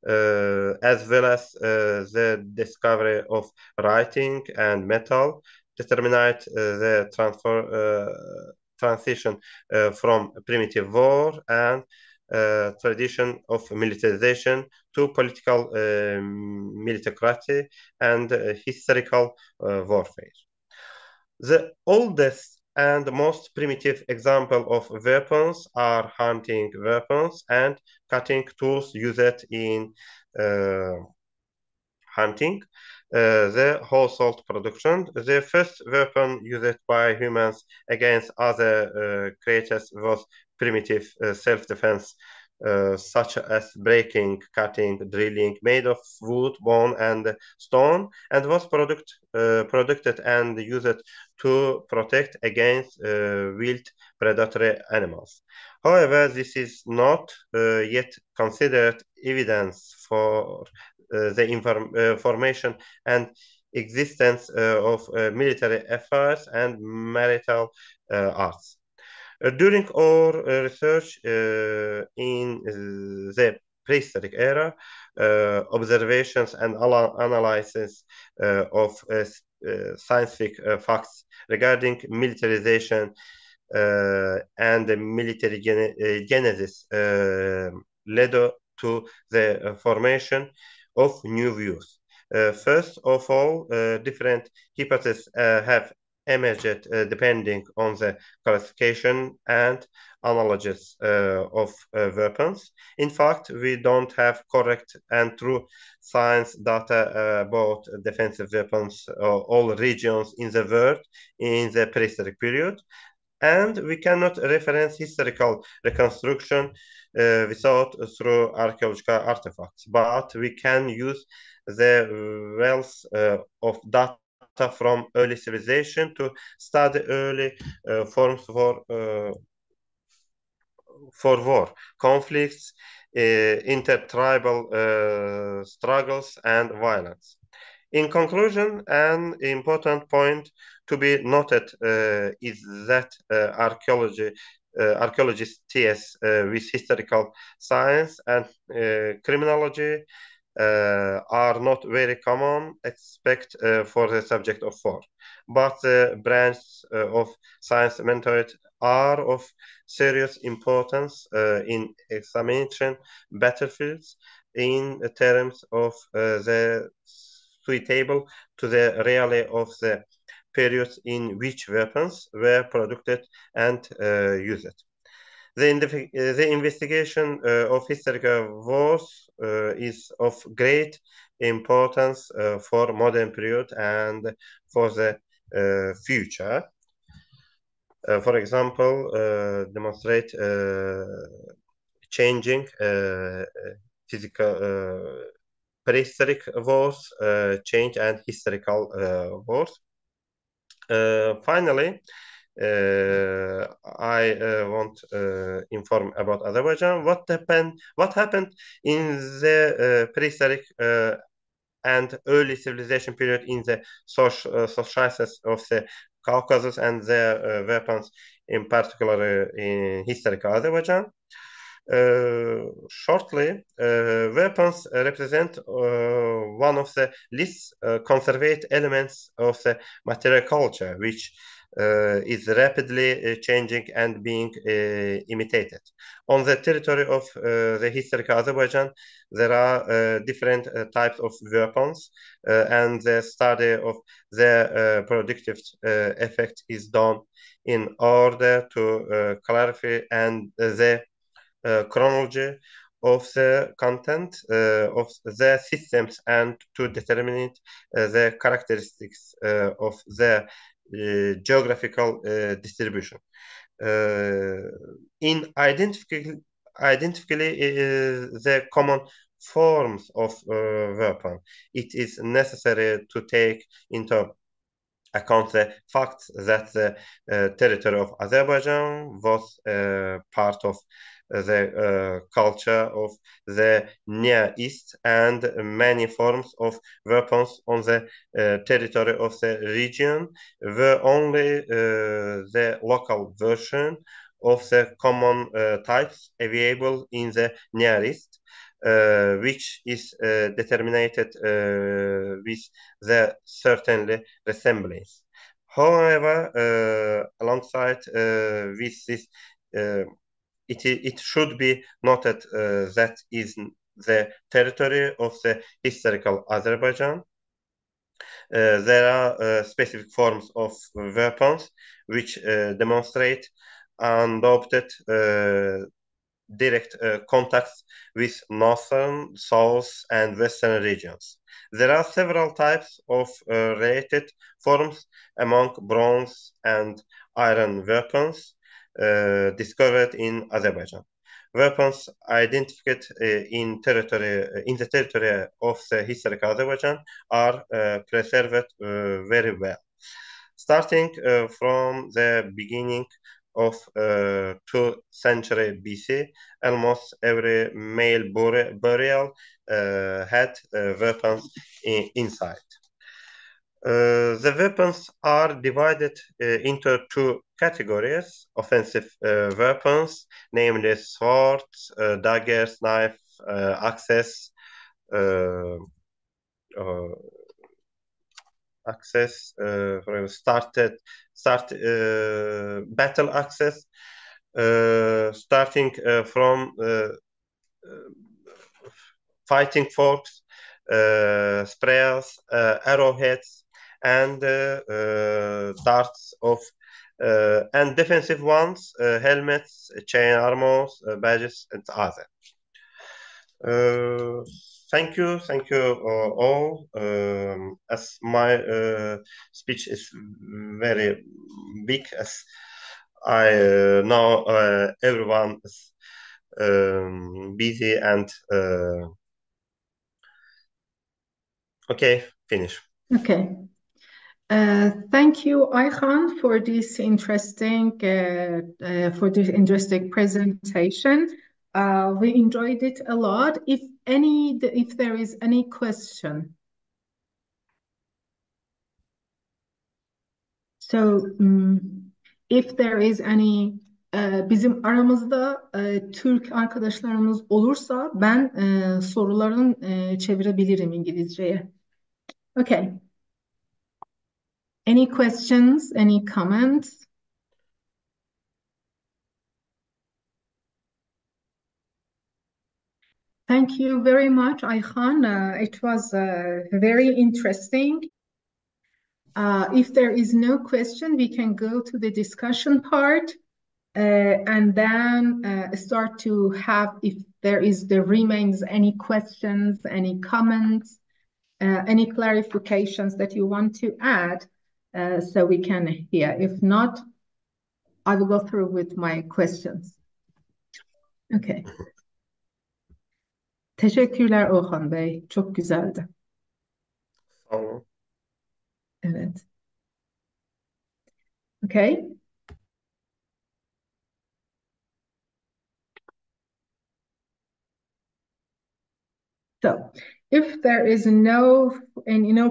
as well as the discovery of writing and metal, determined the transition from primitive war and tradition of militarization to political militocracy and historical warfare. The oldest and most primitive example of weapons are hunting weapons and cutting tools used in hunting, the household production. The first weapon used by humans against other creatures was primitive self-defense, such as breaking, cutting, drilling, made of wood, bone, and stone, and was produced and used to protect against wild predatory animals. However, this is not yet considered evidence for the formation and existence of military affairs and marital arts. During our research in the prehistoric era, observations and analysis of scientific facts regarding militarization and the military genesis led to the formation of new views. First of all, different hypotheses have emerged depending on the classification and analogies of weapons. In fact, we don't have correct and true science data about defensive weapons all regions in the world in the prehistoric period. And we cannot reference historical reconstruction without through archaeological artifacts, but we can use the wealth of data from early civilization to study early forms for war, conflicts, intertribal struggles, and violence. In conclusion, an important point to be noted is that archaeologists TS with historical science and criminology are not very common except for the subject of war. But the branches of science mentored are of serious importance in examining battlefields in terms of the suitable to the reality of the periods in which weapons were produced and used. The investigation of historical wars is of great importance for modern period and for the future. For example, demonstrate changing physical prehistoric wars, change and historical wars. Finally, I want to inform about Azerbaijan. What happened in the prehistoric and early civilization period in the societies of the Caucasus and their weapons, in particular in historical Azerbaijan. Shortly, weapons represent one of the least conserved elements of the material culture, which is rapidly changing and being imitated. On the territory of the historical Azerbaijan, there are different types of weapons, and the study of their productive effect is done in order to clarify and the chronology of the content of the systems and to determine the characteristics of the geographical distribution. In identifying the common forms of weapon, it is necessary to take into account the fact that the territory of Azerbaijan was part of the culture of the Near East, and many forms of weapons on the territory of the region were only the local version of the common types available in the Near East. Which is determined with the certainly resemblance. However, alongside with this it should be noted that is the territory of the historical Azerbaijan. There are specific forms of weapons which demonstrate unadopted direct contacts with northern, south, and western regions. There are several types of related forms among bronze and iron weapons discovered in Azerbaijan. Weapons identified in the territory of the historical Azerbaijan are preserved very well. Starting from the beginning of 2nd century BC, almost every male burial had weapons inside. The weapons are divided into two categories: offensive weapons, namely swords, daggers, knife, axes, battle axes, starting from fighting forks, spears, arrowheads, and darts of and defensive ones, helmets, chain armors, badges, and others. Thank you all. As my speech is very big, as I know everyone is busy and okay, finish. Okay. Thank you, Ayhan, for this interesting presentation. We enjoyed it a lot. If there is any question. So, if there is any bizim aramızda Türk arkadaşlarımız olursa ben soruların çevirebilirim İngilizceye. Okay. Any questions? Any comments? Thank you very much, Ayhan. It was very interesting. If there is no question, we can go to the discussion part and then start to have, if there remains any questions, any comments, any clarifications that you want to add, so we can hear. If not, I will go through with my questions. Okay. Teşekkürler Orkhan Bey. Çok güzeldi. Tamam. Evet. Okay. So if there is no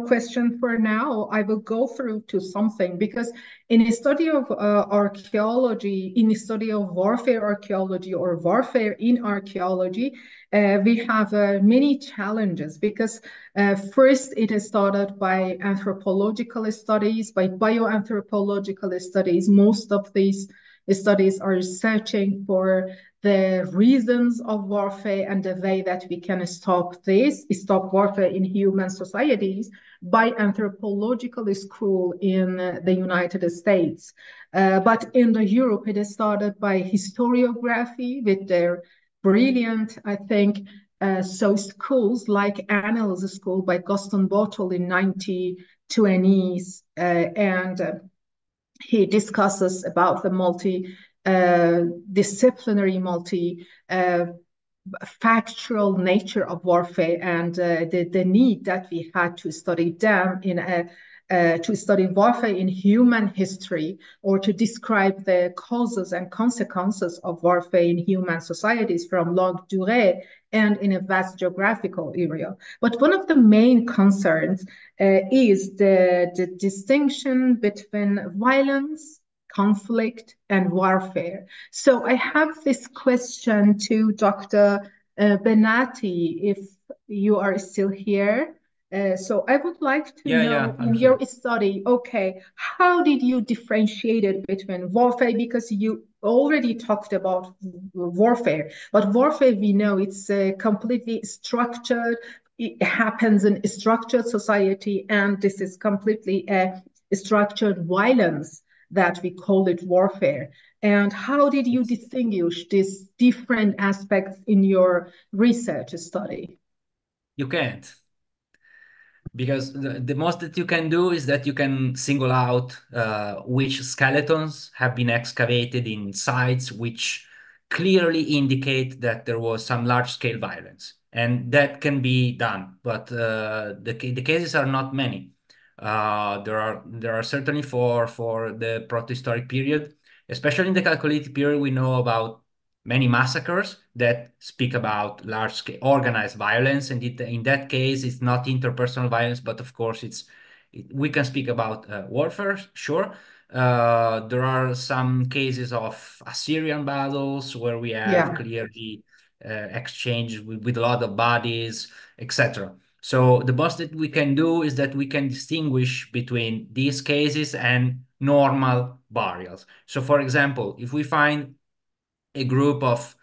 question for now, I will go through to something, because in a study of archaeology, in a study of warfare archaeology or warfare in archaeology, we have many challenges, because first it is started by anthropological studies, by bioanthropological studies. Most of these studies are searching for the reasons of warfare and the way that we can stop warfare in human societies by anthropological school in the United States. But in Europe, it is started by historiography with their brilliant, I think, schools like Annals School by Gaston Bottle in 1920s, and he discusses about the multi-disciplinary, factual nature of warfare, and the need that we had to study them to study warfare in human history, or to describe the causes and consequences of warfare in human societies from longue durée and in a vast geographical area. But one of the main concerns is the distinction between violence, conflict, and warfare. So I have this question to Dr. Benati, if you are still here. So I would like to Yeah, know in I'm your here. study, okay, how did you differentiate it between warfare? Because you already talked about warfare, but warfare, we know it's completely structured. It happens in a structured society, and this is completely a structured violence that we call it warfare. And how did you distinguish these different aspects in your research study? You can't. Because the most that you can do is that you can single out which skeletons have been excavated in sites which clearly indicate that there was some large-scale violence. And that can be done, but the cases are not many. There are certainly for the protohistoric period, especially in the Chalcolithic period, we know about many massacres that speak about large-scale organized violence, and in that case, it's not interpersonal violence, but of course, we can speak about warfare, sure. There are some cases of Assyrian battles where we have Yeah. clearly exchange with a lot of bodies, etc. So the most that we can do is that we can distinguish between these cases and normal burials. So, for example, if we find a group of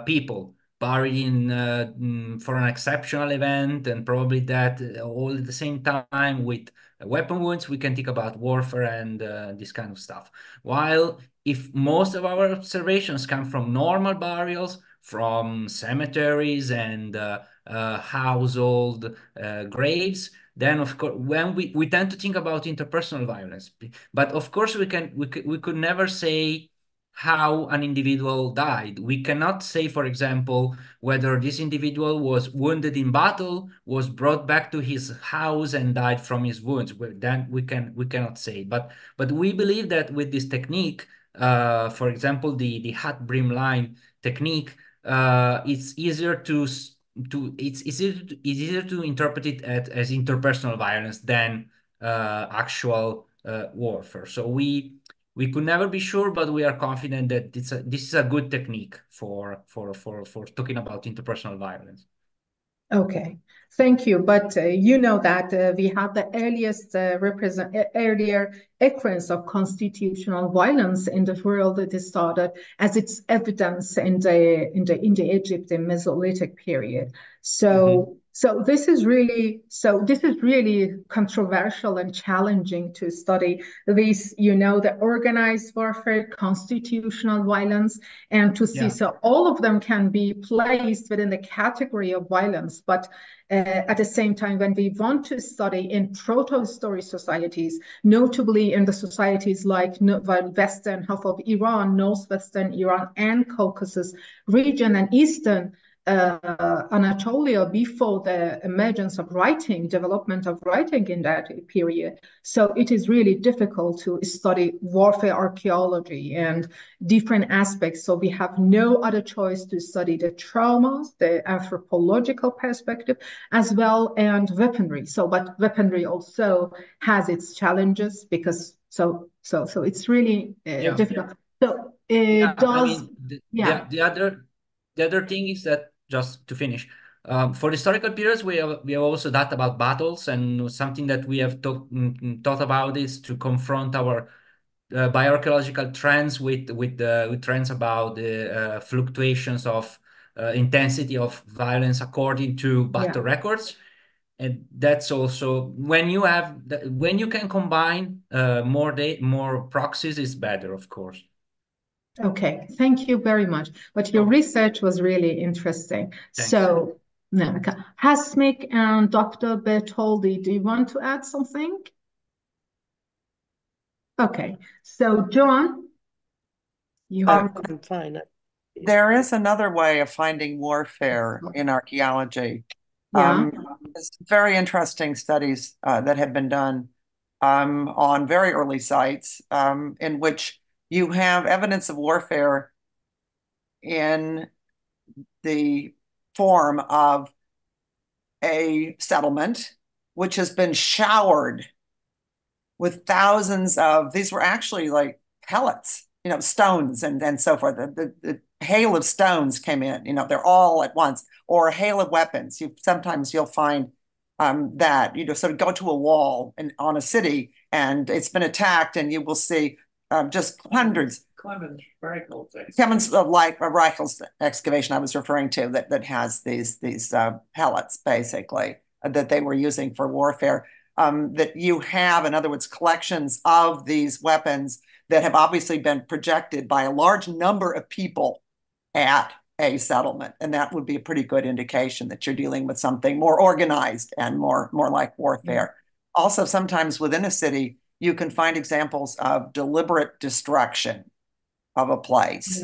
people buried for an exceptional event and probably that all at the same time with weapon wounds, we can think about warfare and this kind of stuff. While if most of our observations come from normal burials, from cemeteries and household graves, then of course when we tend to think about interpersonal violence. But of course we could never say how an individual died. We cannot say, for example, whether this individual was wounded in battle, was brought back to his house and died from his wounds. Then we cannot say. But we believe that with this technique, for example, the hat brim line technique, it's easier to interpret it as interpersonal violence than actual warfare. So we could never be sure, but we are confident that this is a good technique for talking about interpersonal violence. Okay, thank you. But you know that we have the earlier occurrence of constitutional violence in the world that is started as its evidence in the Egypt in Mesolithic period. So this is really controversial and challenging to study these, the organized warfare, constitutional violence, and to see. Yeah. So all of them can be placed within the category of violence, but at the same time, when we want to study in proto-historic societies, notably in the societies like western half of Iran, northwestern Iran, and Caucasus region, and eastern Anatolia before the emergence of writing, development of writing in that period. So it is really difficult to study warfare archaeology and different aspects. So we have no other choice to study the traumas, the anthropological perspective, as well, and weaponry. So, but weaponry also has its challenges because it's really difficult. So Yeah, I does mean, yeah. the other thing is that, just to finish, for historical periods, we have also data about battles, and something that we have thought about is to confront our bioarchaeological trends with trends about the fluctuations of intensity of violence according to battle records. And that's also when you can combine more proxies is better, of course. Okay, thank you very much. But your research was really interesting. Thanks. So, Hasmik and Dr. Bartoldi, do you want to add something? Okay, so John, you have. I'm fine. There is another way of finding warfare in archaeology. Yeah. There's very interesting studies that have been done on very early sites in which you have evidence of warfare in the form of a settlement which has been showered with thousands of, these were actually like pellets, stones and so forth. The hail of stones came in, they're all at once, or a hail of weapons. Sometimes you'll find that sort of go to a wall on a city and it's been attacked, and you will see just hundreds. Clemens like Reichel's excavation I was referring to that has these pellets basically that they were using for warfare. That you have, in other words, collections of these weapons that have obviously been projected by a large number of people at a settlement, and that would be a pretty good indication that you're dealing with something more organized and more like warfare. Also, sometimes within a city, you can find examples of deliberate destruction of a place.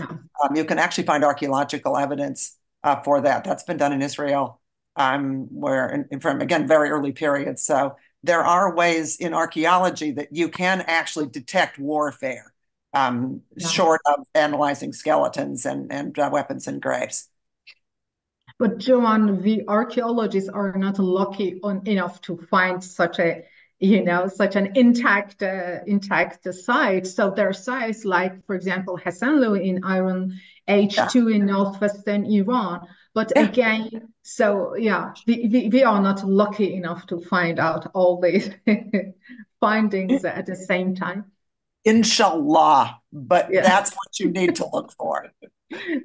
You can actually find archaeological evidence for that. That's been done in Israel, where from, again, very early periods. So there are ways in archaeology that you can actually detect warfare, short of analyzing skeletons and weapons and graves. But Joanne, the archaeologists are not lucky enough to find such an intact site. So there are sites like, for example, Hassanlu in Iron Age 2 in northwestern Iran. But again, so we are not lucky enough to find out all these findings at the same time. Inshallah, but that's what you need to look for.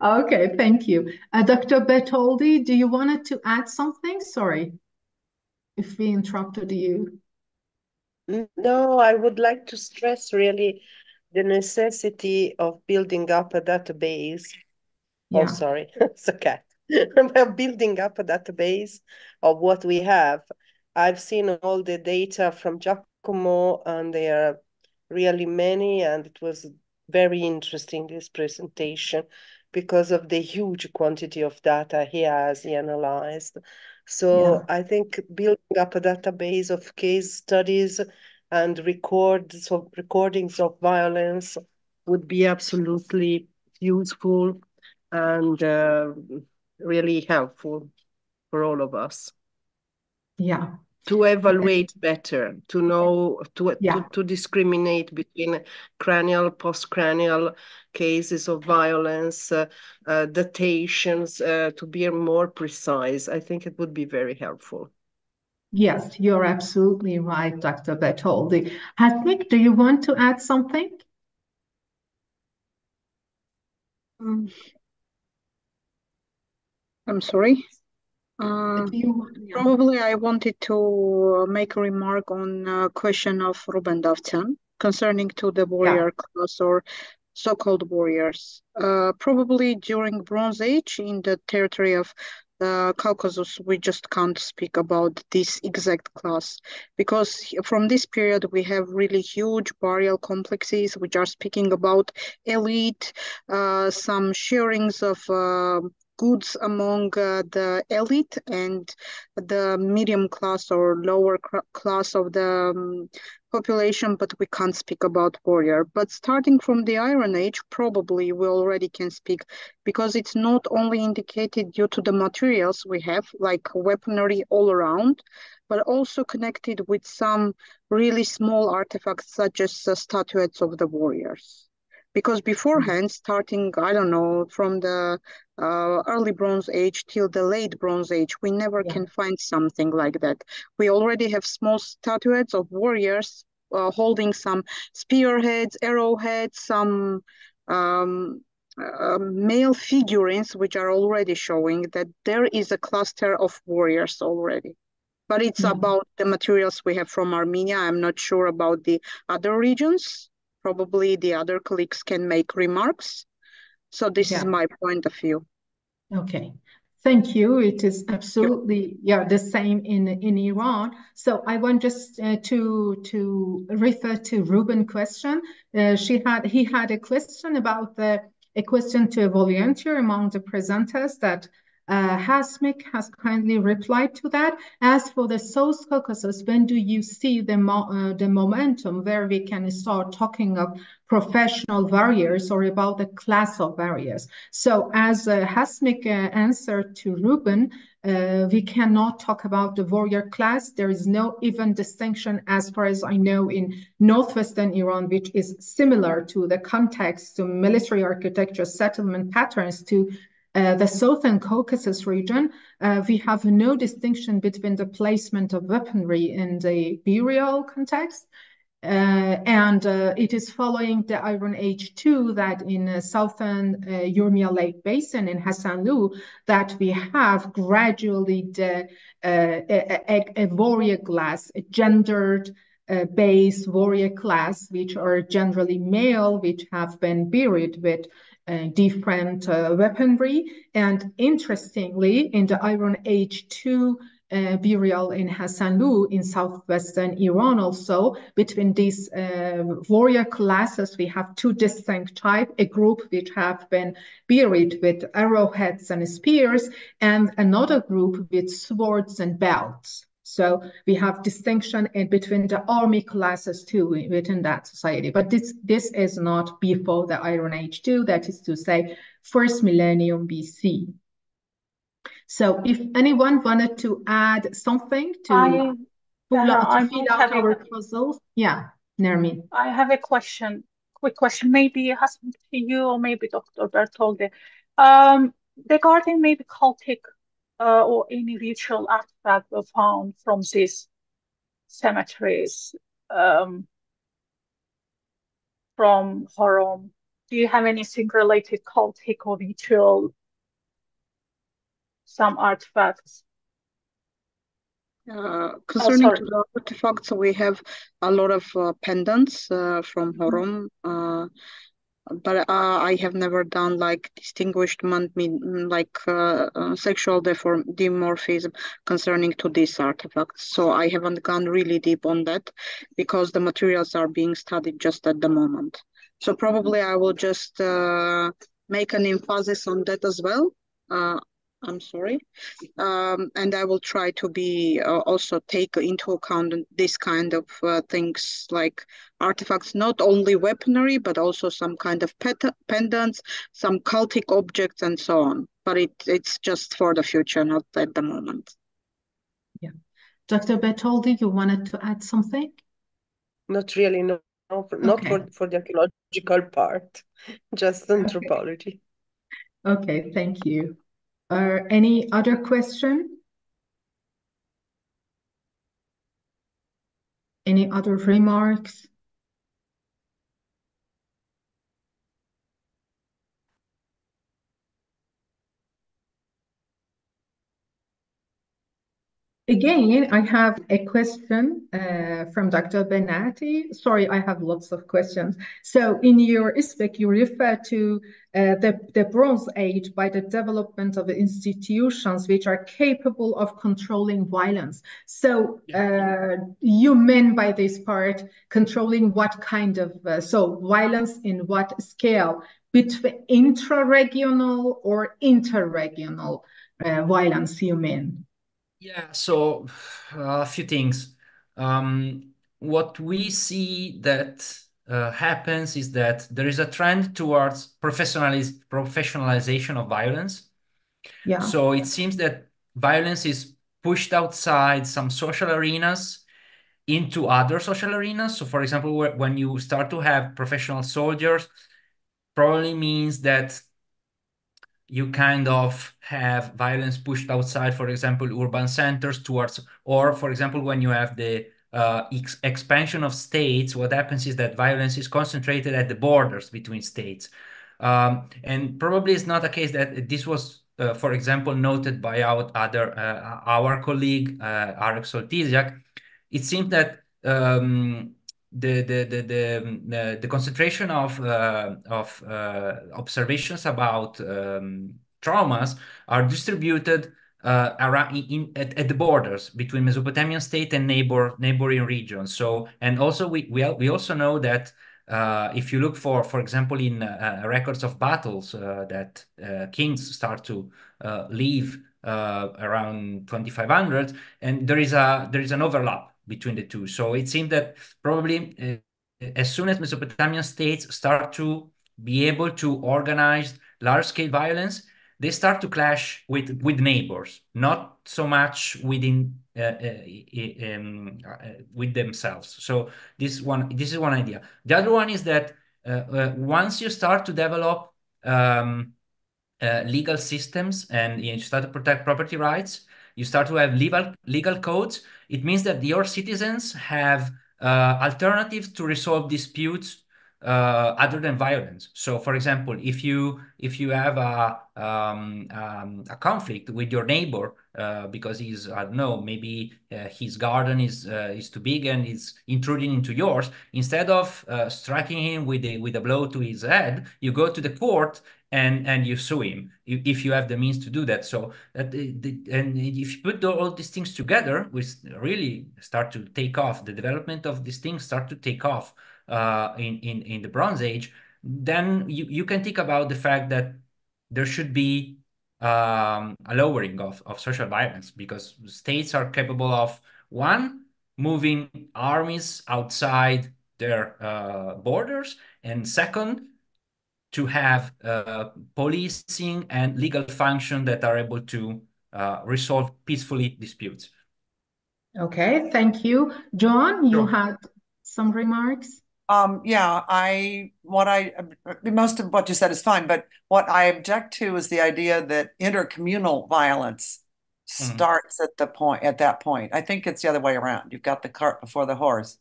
Okay, thank you. Dr. Bartoldi, do you want to add something? Sorry if we interrupted you. No, I would like to stress really the necessity of building up a database. Oh, sorry, it's a cat. We're building up a database of what we have. I've seen all the data from Giacomo, and there are really many, and it was very interesting, this presentation, because of the huge quantity of data he analyzed. So I think building up a database of case studies and recordings of violence would be absolutely useful and really helpful for all of us. To evaluate better, to know, to discriminate between cranial, postcranial cases of violence, datations, to be more precise. I think it would be very helpful. Yes, you're absolutely right, Dr. Bartoldi. Hasmik, do you want to add something? I'm sorry. Probably I wanted to make a remark on a question of Ruben Davtyan concerning to the warrior class or so-called warriors. Probably during Bronze Age in the territory of Caucasus, we just can't speak about this exact class, because from this period we have really huge burial complexes which are speaking about elite, some sharings of goods among the elite and the medium class or lower class of the population, but we can't speak about warrior. But starting from the Iron Age, probably we already can speak, because it's not only indicated due to the materials we have, like weaponry all around, but also connected with some really small artifacts such as statuettes of the warriors. Because beforehand, starting, I don't know, from the early Bronze Age till the late Bronze Age, we never can find something like that. We already have small statuettes of warriors holding some spearheads, arrowheads, some male figurines, which are already showing that there is a cluster of warriors already. But it's about the materials we have from Armenia. I'm not sure about the other regions. Probably the other colleagues can make remarks. So this is my point of view. Okay, thank you. It is absolutely the same in Iran. So I want just to refer to Ruben's question. He had a question about a question to a volunteer among the presenters that Hasmik has kindly replied to that. As for the South Caucasus, when do you see the momentum where we can start talking of professional warriors or about the class of warriors? So as Hasmik answered to Ruben, we cannot talk about the warrior class. There is no even distinction, as far as I know, in northwestern Iran, which is similar to the context to military architecture settlement patterns to the southern Caucasus region, we have no distinction between the placement of weaponry in the burial context. And it is following the Iron Age too that in southern Urmia Lake Basin in Hasanlu that we have gradually a warrior class, a gendered based warrior class, which are generally male, which have been buried with different weaponry. And interestingly, in the Iron Age too, burial in Hasanlu in southwestern Iran also. Between these warrior classes, we have two distinct types, a group which have been buried with arrowheads and spears, and another group with swords and belts. So we have distinction in between the army classes too within that society. But this is not before the Iron Age too, that is to say, first millennium BC. So if anyone wanted to add something to fill out our puzzles. Yeah, Nermin. I have a question, quick question, maybe Hasmik to you or maybe Dr. Bartoldi. Regarding maybe cultic or any ritual artifact were found from these cemeteries from Horom. Do you have anything related cultic or ritual, some artifacts? Concerning to the artifacts, we have a lot of pendants from Horom, but I have never done like distinguished sexual dimorphism concerning to these artifacts. So I haven't gone really deep on that because the materials are being studied just at the moment. So probably I will just make an emphasis on that as well. I'm sorry. And I will try to be also take into account this kind of things like artifacts, not only weaponry, but also some kind of pendants, some cultic objects and so on. But it's just for the future, not at the moment. Yeah. Dr. Bartoldi, you wanted to add something? Not really, no. Not for the archaeological part, just anthropology. Okay, thank you. Any other question? Any other remarks? Again, I have a question from Dr. Benati. Sorry, I have lots of questions. So in your spec, you refer to the Bronze Age by the development of institutions which are capable of controlling violence. So you mean by this part controlling what kind of, so violence in what scale? Between intra-regional or interregional violence, you mean? Yeah, so a few things. What we see that happens is that there is a trend towards professionalization of violence. Yeah. So it seems that violence is pushed outside some social arenas into other social arenas. So for example, when you start to have professional soldiers, probably means that you kind of have violence pushed outside, for example, urban centers towards, or for example, when you have the expansion of states, what happens is that violence is concentrated at the borders between states. And probably it's not a case that this was, for example, noted by our colleague, Arek Soltysiak. It seems that the concentration of observations about traumas are distributed around at the borders between Mesopotamian state and neighboring regions. So, and also we also know that if you look for example, in records of battles that kings start to leave around 2500, and there is an overlap between the two. So it seems that probably as soon as Mesopotamian states start to be able to organize large-scale violence, they start to clash with neighbors, not so much within with themselves. So this is one idea. The other one is that once you start to develop legal systems and you start to protect property rights, you start to have legal codes, it means that your citizens have alternatives to resolve disputes other than violence. So, for example, if you have a conflict with your neighbor because he's, I don't know, maybe his garden is too big and is intruding into yours, instead of striking him with a blow to his head, you go to the court and you sue him if you have the means to do that. So that and if you put all these things together, we really start to take off. The development of these things start to take off in the Bronze Age. Then you can think about the fact that there should be a lowering of social violence, because states are capable of, one, moving armies outside their borders, and second, to have policing and legal function that are able to resolve peacefully disputes. Okay, thank you. John, you Sure. had some remarks? Yeah, most of what you said is fine, but what I object to is the idea that intercommunal violence starts at that point. I think it's the other way around. You've got the cart before the horse.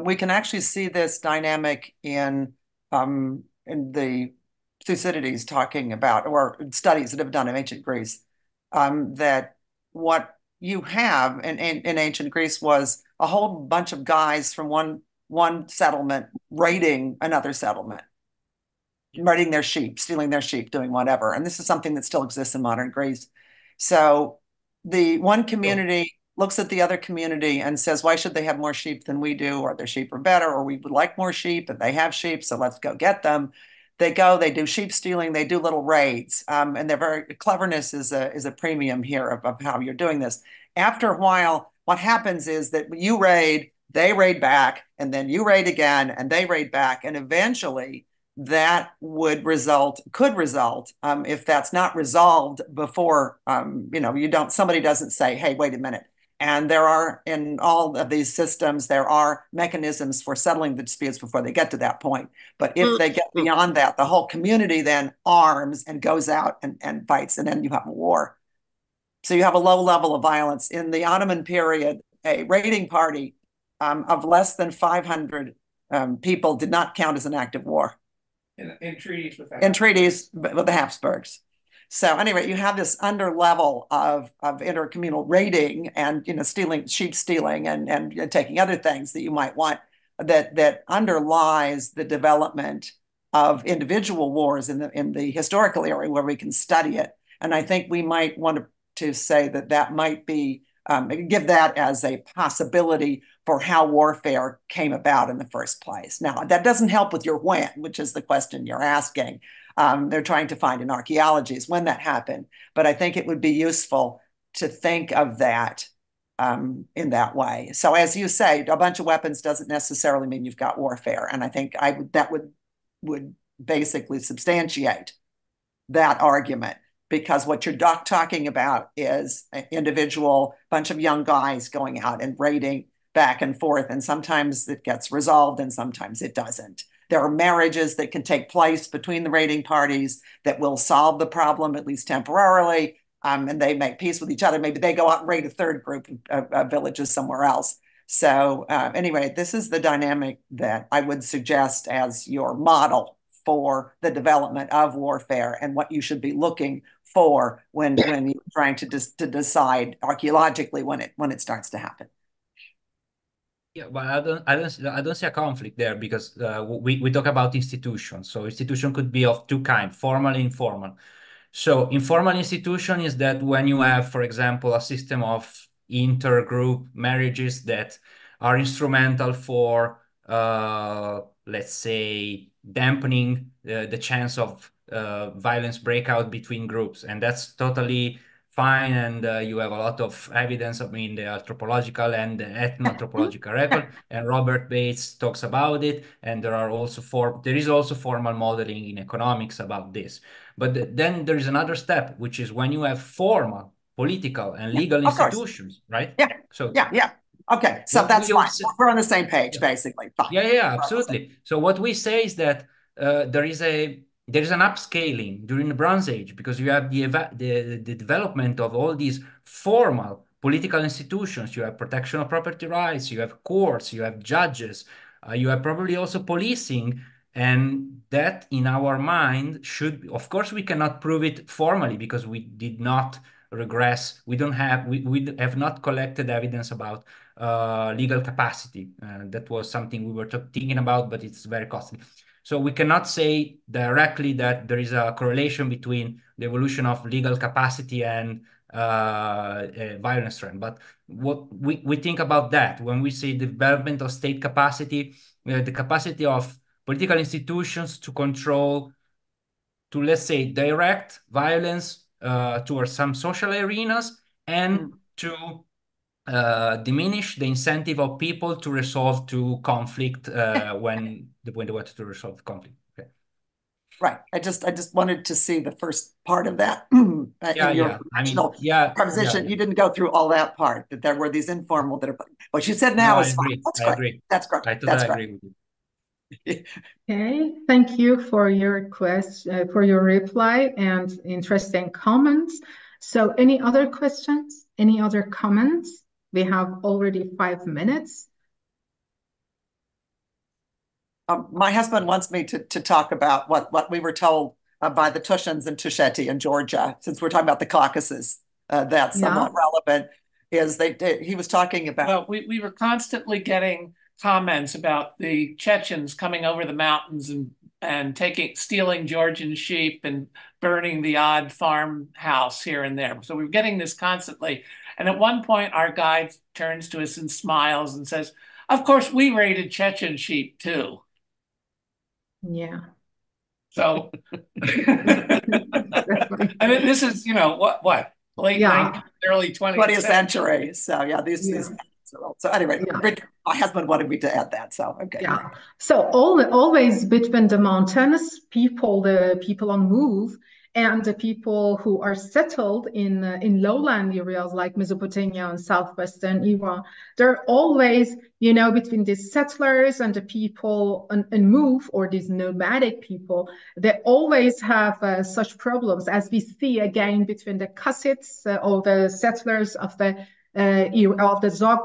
We can actually see this dynamic in the Thucydides talking about, or studies that have done in ancient Greece, that what you have in ancient Greece was a whole bunch of guys from one settlement raiding another settlement, raiding their sheep, stealing their sheep, doing whatever. And this is something that still exists in modern Greece. So the one community looks at the other community and says, why should they have more sheep than we do? Or their sheep are better, or we would like more sheep, and they have sheep, so let's go get them. They go, they do sheep stealing, they do little raids. And their cleverness is a premium here of how you're doing this. After a while, what happens is that you raid, they raid back, and then you raid again, and they raid back, and eventually that could result, if that's not resolved before, somebody doesn't say, hey, wait a minute. And there are, in all of these systems, there are mechanisms for settling the disputes before they get to that point. But if they get beyond that, the whole community then arms and goes out and fights, and then you have a war. So you have a low level of violence. In the Ottoman period, a raiding party of less than 500 people did not count as an active war. In treaties with the Habsburgs. So anyway, you have this under level of intercommunal raiding and sheep stealing and taking other things that you might want, that underlies the development of individual wars in the historical area where we can study it. And I think we might want to say that might be give that as a possibility for how warfare came about in the first place. Now, that doesn't help with your when, which is the question you're asking. They're trying to find in archaeologies when that happened. But I think it would be useful to think of that in that way. So as you say, a bunch of weapons doesn't necessarily mean you've got warfare. And I think that would basically substantiate that argument. Because what you're talking about is an individual bunch of young guys going out and raiding back and forth. And sometimes it gets resolved and sometimes it doesn't. There are marriages that can take place between the raiding parties that will solve the problem, at least temporarily. And they make peace with each other. Maybe they go out and raid a third group of villages somewhere else. So anyway, this is the dynamic that I would suggest as your model for the development of warfare and what you should be looking for when you're trying to decide archaeologically when it starts to happen. Yeah, but I don't see a conflict there, because we talk about institutions. So institution could be of two kinds, formal and informal. So informal institution is that when you have, for example, a system of intergroup marriages that are instrumental for, let's say, dampening the chance of violence breakout between groups. And that's totally fine. And you have a lot of evidence, the anthropological and the ethno-anthropological record. And Robert Bates talks about it. And there is also formal modeling in economics about this. But then there is another step, which is when you have formal political and legal institutions, right? Yeah. So yeah. Okay, so that's fine. We're on the same page, basically. Fine. Yeah, absolutely. So what we say is that there is a there is an upscaling during the Bronze Age because you have the development of all these formal political institutions. You have protection of property rights, you have courts, you have judges, you have probably also policing. And that in our mind should, of course, we cannot prove it formally because we did not regress. We have not collected evidence about legal capacity. That was something we were thinking about, but it's very costly. So we cannot say directly that there is a correlation between the evolution of legal capacity and violence trend. But what we think about that when we say development of state capacity, the capacity of political institutions to control, to let's say direct violence towards some social arenas and to diminish the incentive of people to resolve to conflict when they want to resolve the conflict. Okay. Right. I just wanted to see the first part of that in your original proposition. You didn't go through all that part, that there were these informal that are, what you said now is fine. That's great. Agree. That's great. I totally agree with you. Okay, thank you for your question, for your reply and interesting comments. So any other questions? Any other comments? We have already 5 minutes. My husband wants me to talk about what we were told by the Tushans and Tusheti in Georgia, since we're talking about the Caucasus. That's somewhat relevant. Is he was talking about? Well, we were constantly getting comments about the Chechens coming over the mountains and stealing Georgian sheep and burning the odd farmhouse here and there. So we were getting this constantly. And at one point, our guide turns to us and smiles and says, "Of course, we raided Chechen sheep too." Yeah. So, and this is, what late 19th, early 20th century. So yeah, these. So anyway, my husband wanted me to add that. So okay. Yeah. So always between the mountainous people, the people on move, and the people who are settled in lowland areas like Mesopotamia and southwestern Iran, they're always, between these settlers and the people and move, or these nomadic people, they always have such problems, as we see again between the Cossacks or the settlers of the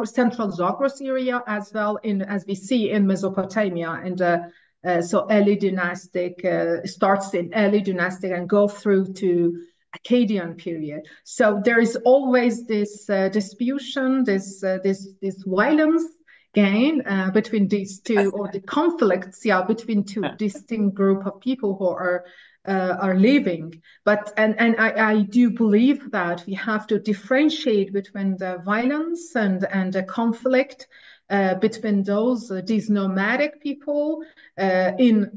central Zagros area, as well as we see in Mesopotamia. And so early dynastic starts in early dynastic and go through to Akkadian period. So there is always this disputation, this violence gain between these two, or the conflicts, between two distinct group of people who are living. But I do believe that we have to differentiate between the violence and the conflict between these nomadic people in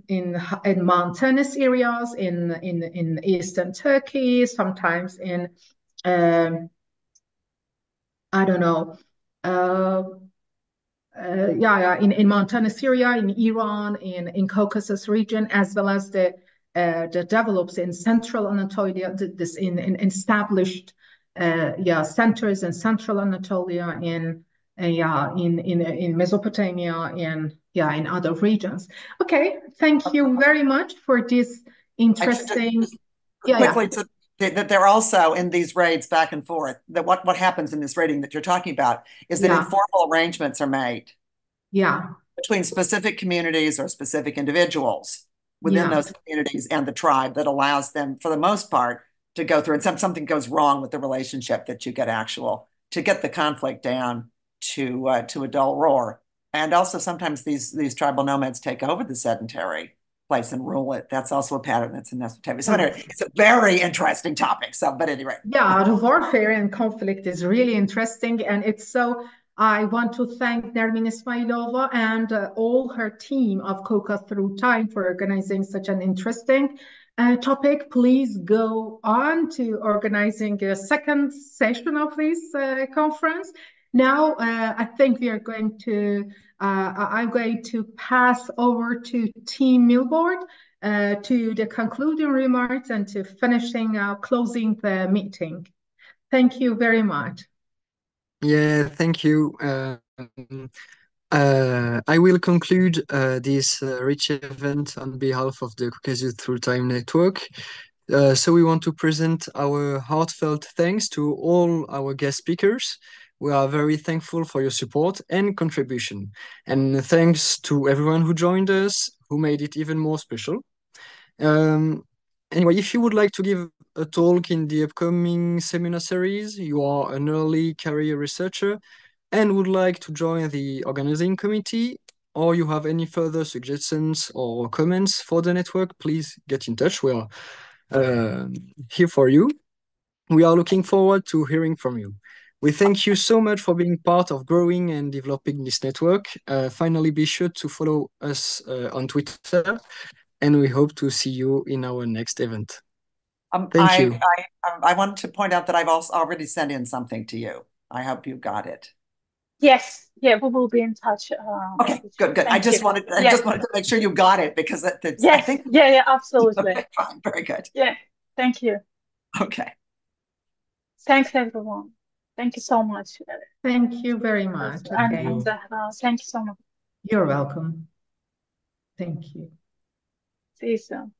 mountainous areas in eastern Turkey, sometimes in I don't know. In mountainous Syria, in Iran, in Caucasus region, as well as the develops in central Anatolia, this in established centers in central Anatolia, in Mesopotamia, and in other regions. Okay, thank you very much for this interesting. Quickly, that they're also in these raids back and forth. That what happens in this raiding that you're talking about is that informal arrangements are made. Between specific communities or specific individuals within those communities and the tribe, that allows them, for the most part, to go through. And something goes wrong with the relationship, that you get to get the conflict down to a dull roar. And also sometimes these tribal nomads take over the sedentary place and rule it. That's also a pattern that's in Mesopotamia. So anyway, it's a very interesting topic. So, but anyway. Yeah, the warfare and conflict is really interesting. And it's so, I want to thank Nermin Ismailova and all her team of Caucasus Through Time for organizing such an interesting topic. Please go on to organizing a second session of this conference. Now, I think we are going to, I'm going to pass over to Team Milboard to the concluding remarks and to closing the meeting. Thank you very much. Yeah, thank you. I will conclude this rich event on behalf of the Caucasus Through Time Network. So we want to present our heartfelt thanks to all our guest speakers. We are very thankful for your support and contribution. And thanks to everyone who joined us, who made it even more special. Anyway, if you would like to give a talk in the upcoming seminar series, you are an early career researcher and would like to join the organizing committee, or you have any further suggestions or comments for the network, please get in touch. We are here for you. We are looking forward to hearing from you. We thank you so much for being part of growing and developing this network. Finally, be sure to follow us on Twitter, and we hope to see you in our next event. Thank you. I wanted to point out that I've also already sent in something to you. I hope you got it. Yes, yeah, we will be in touch. Okay, good. I just wanted to make sure you got it because that's, yes, I think. yeah, absolutely. Okay, fine, very good. Yeah, thank you. Okay. Thanks, everyone. Thank you so much. Thank you very much. And Zahra, thank you so much. You're welcome. Thank you. See you soon.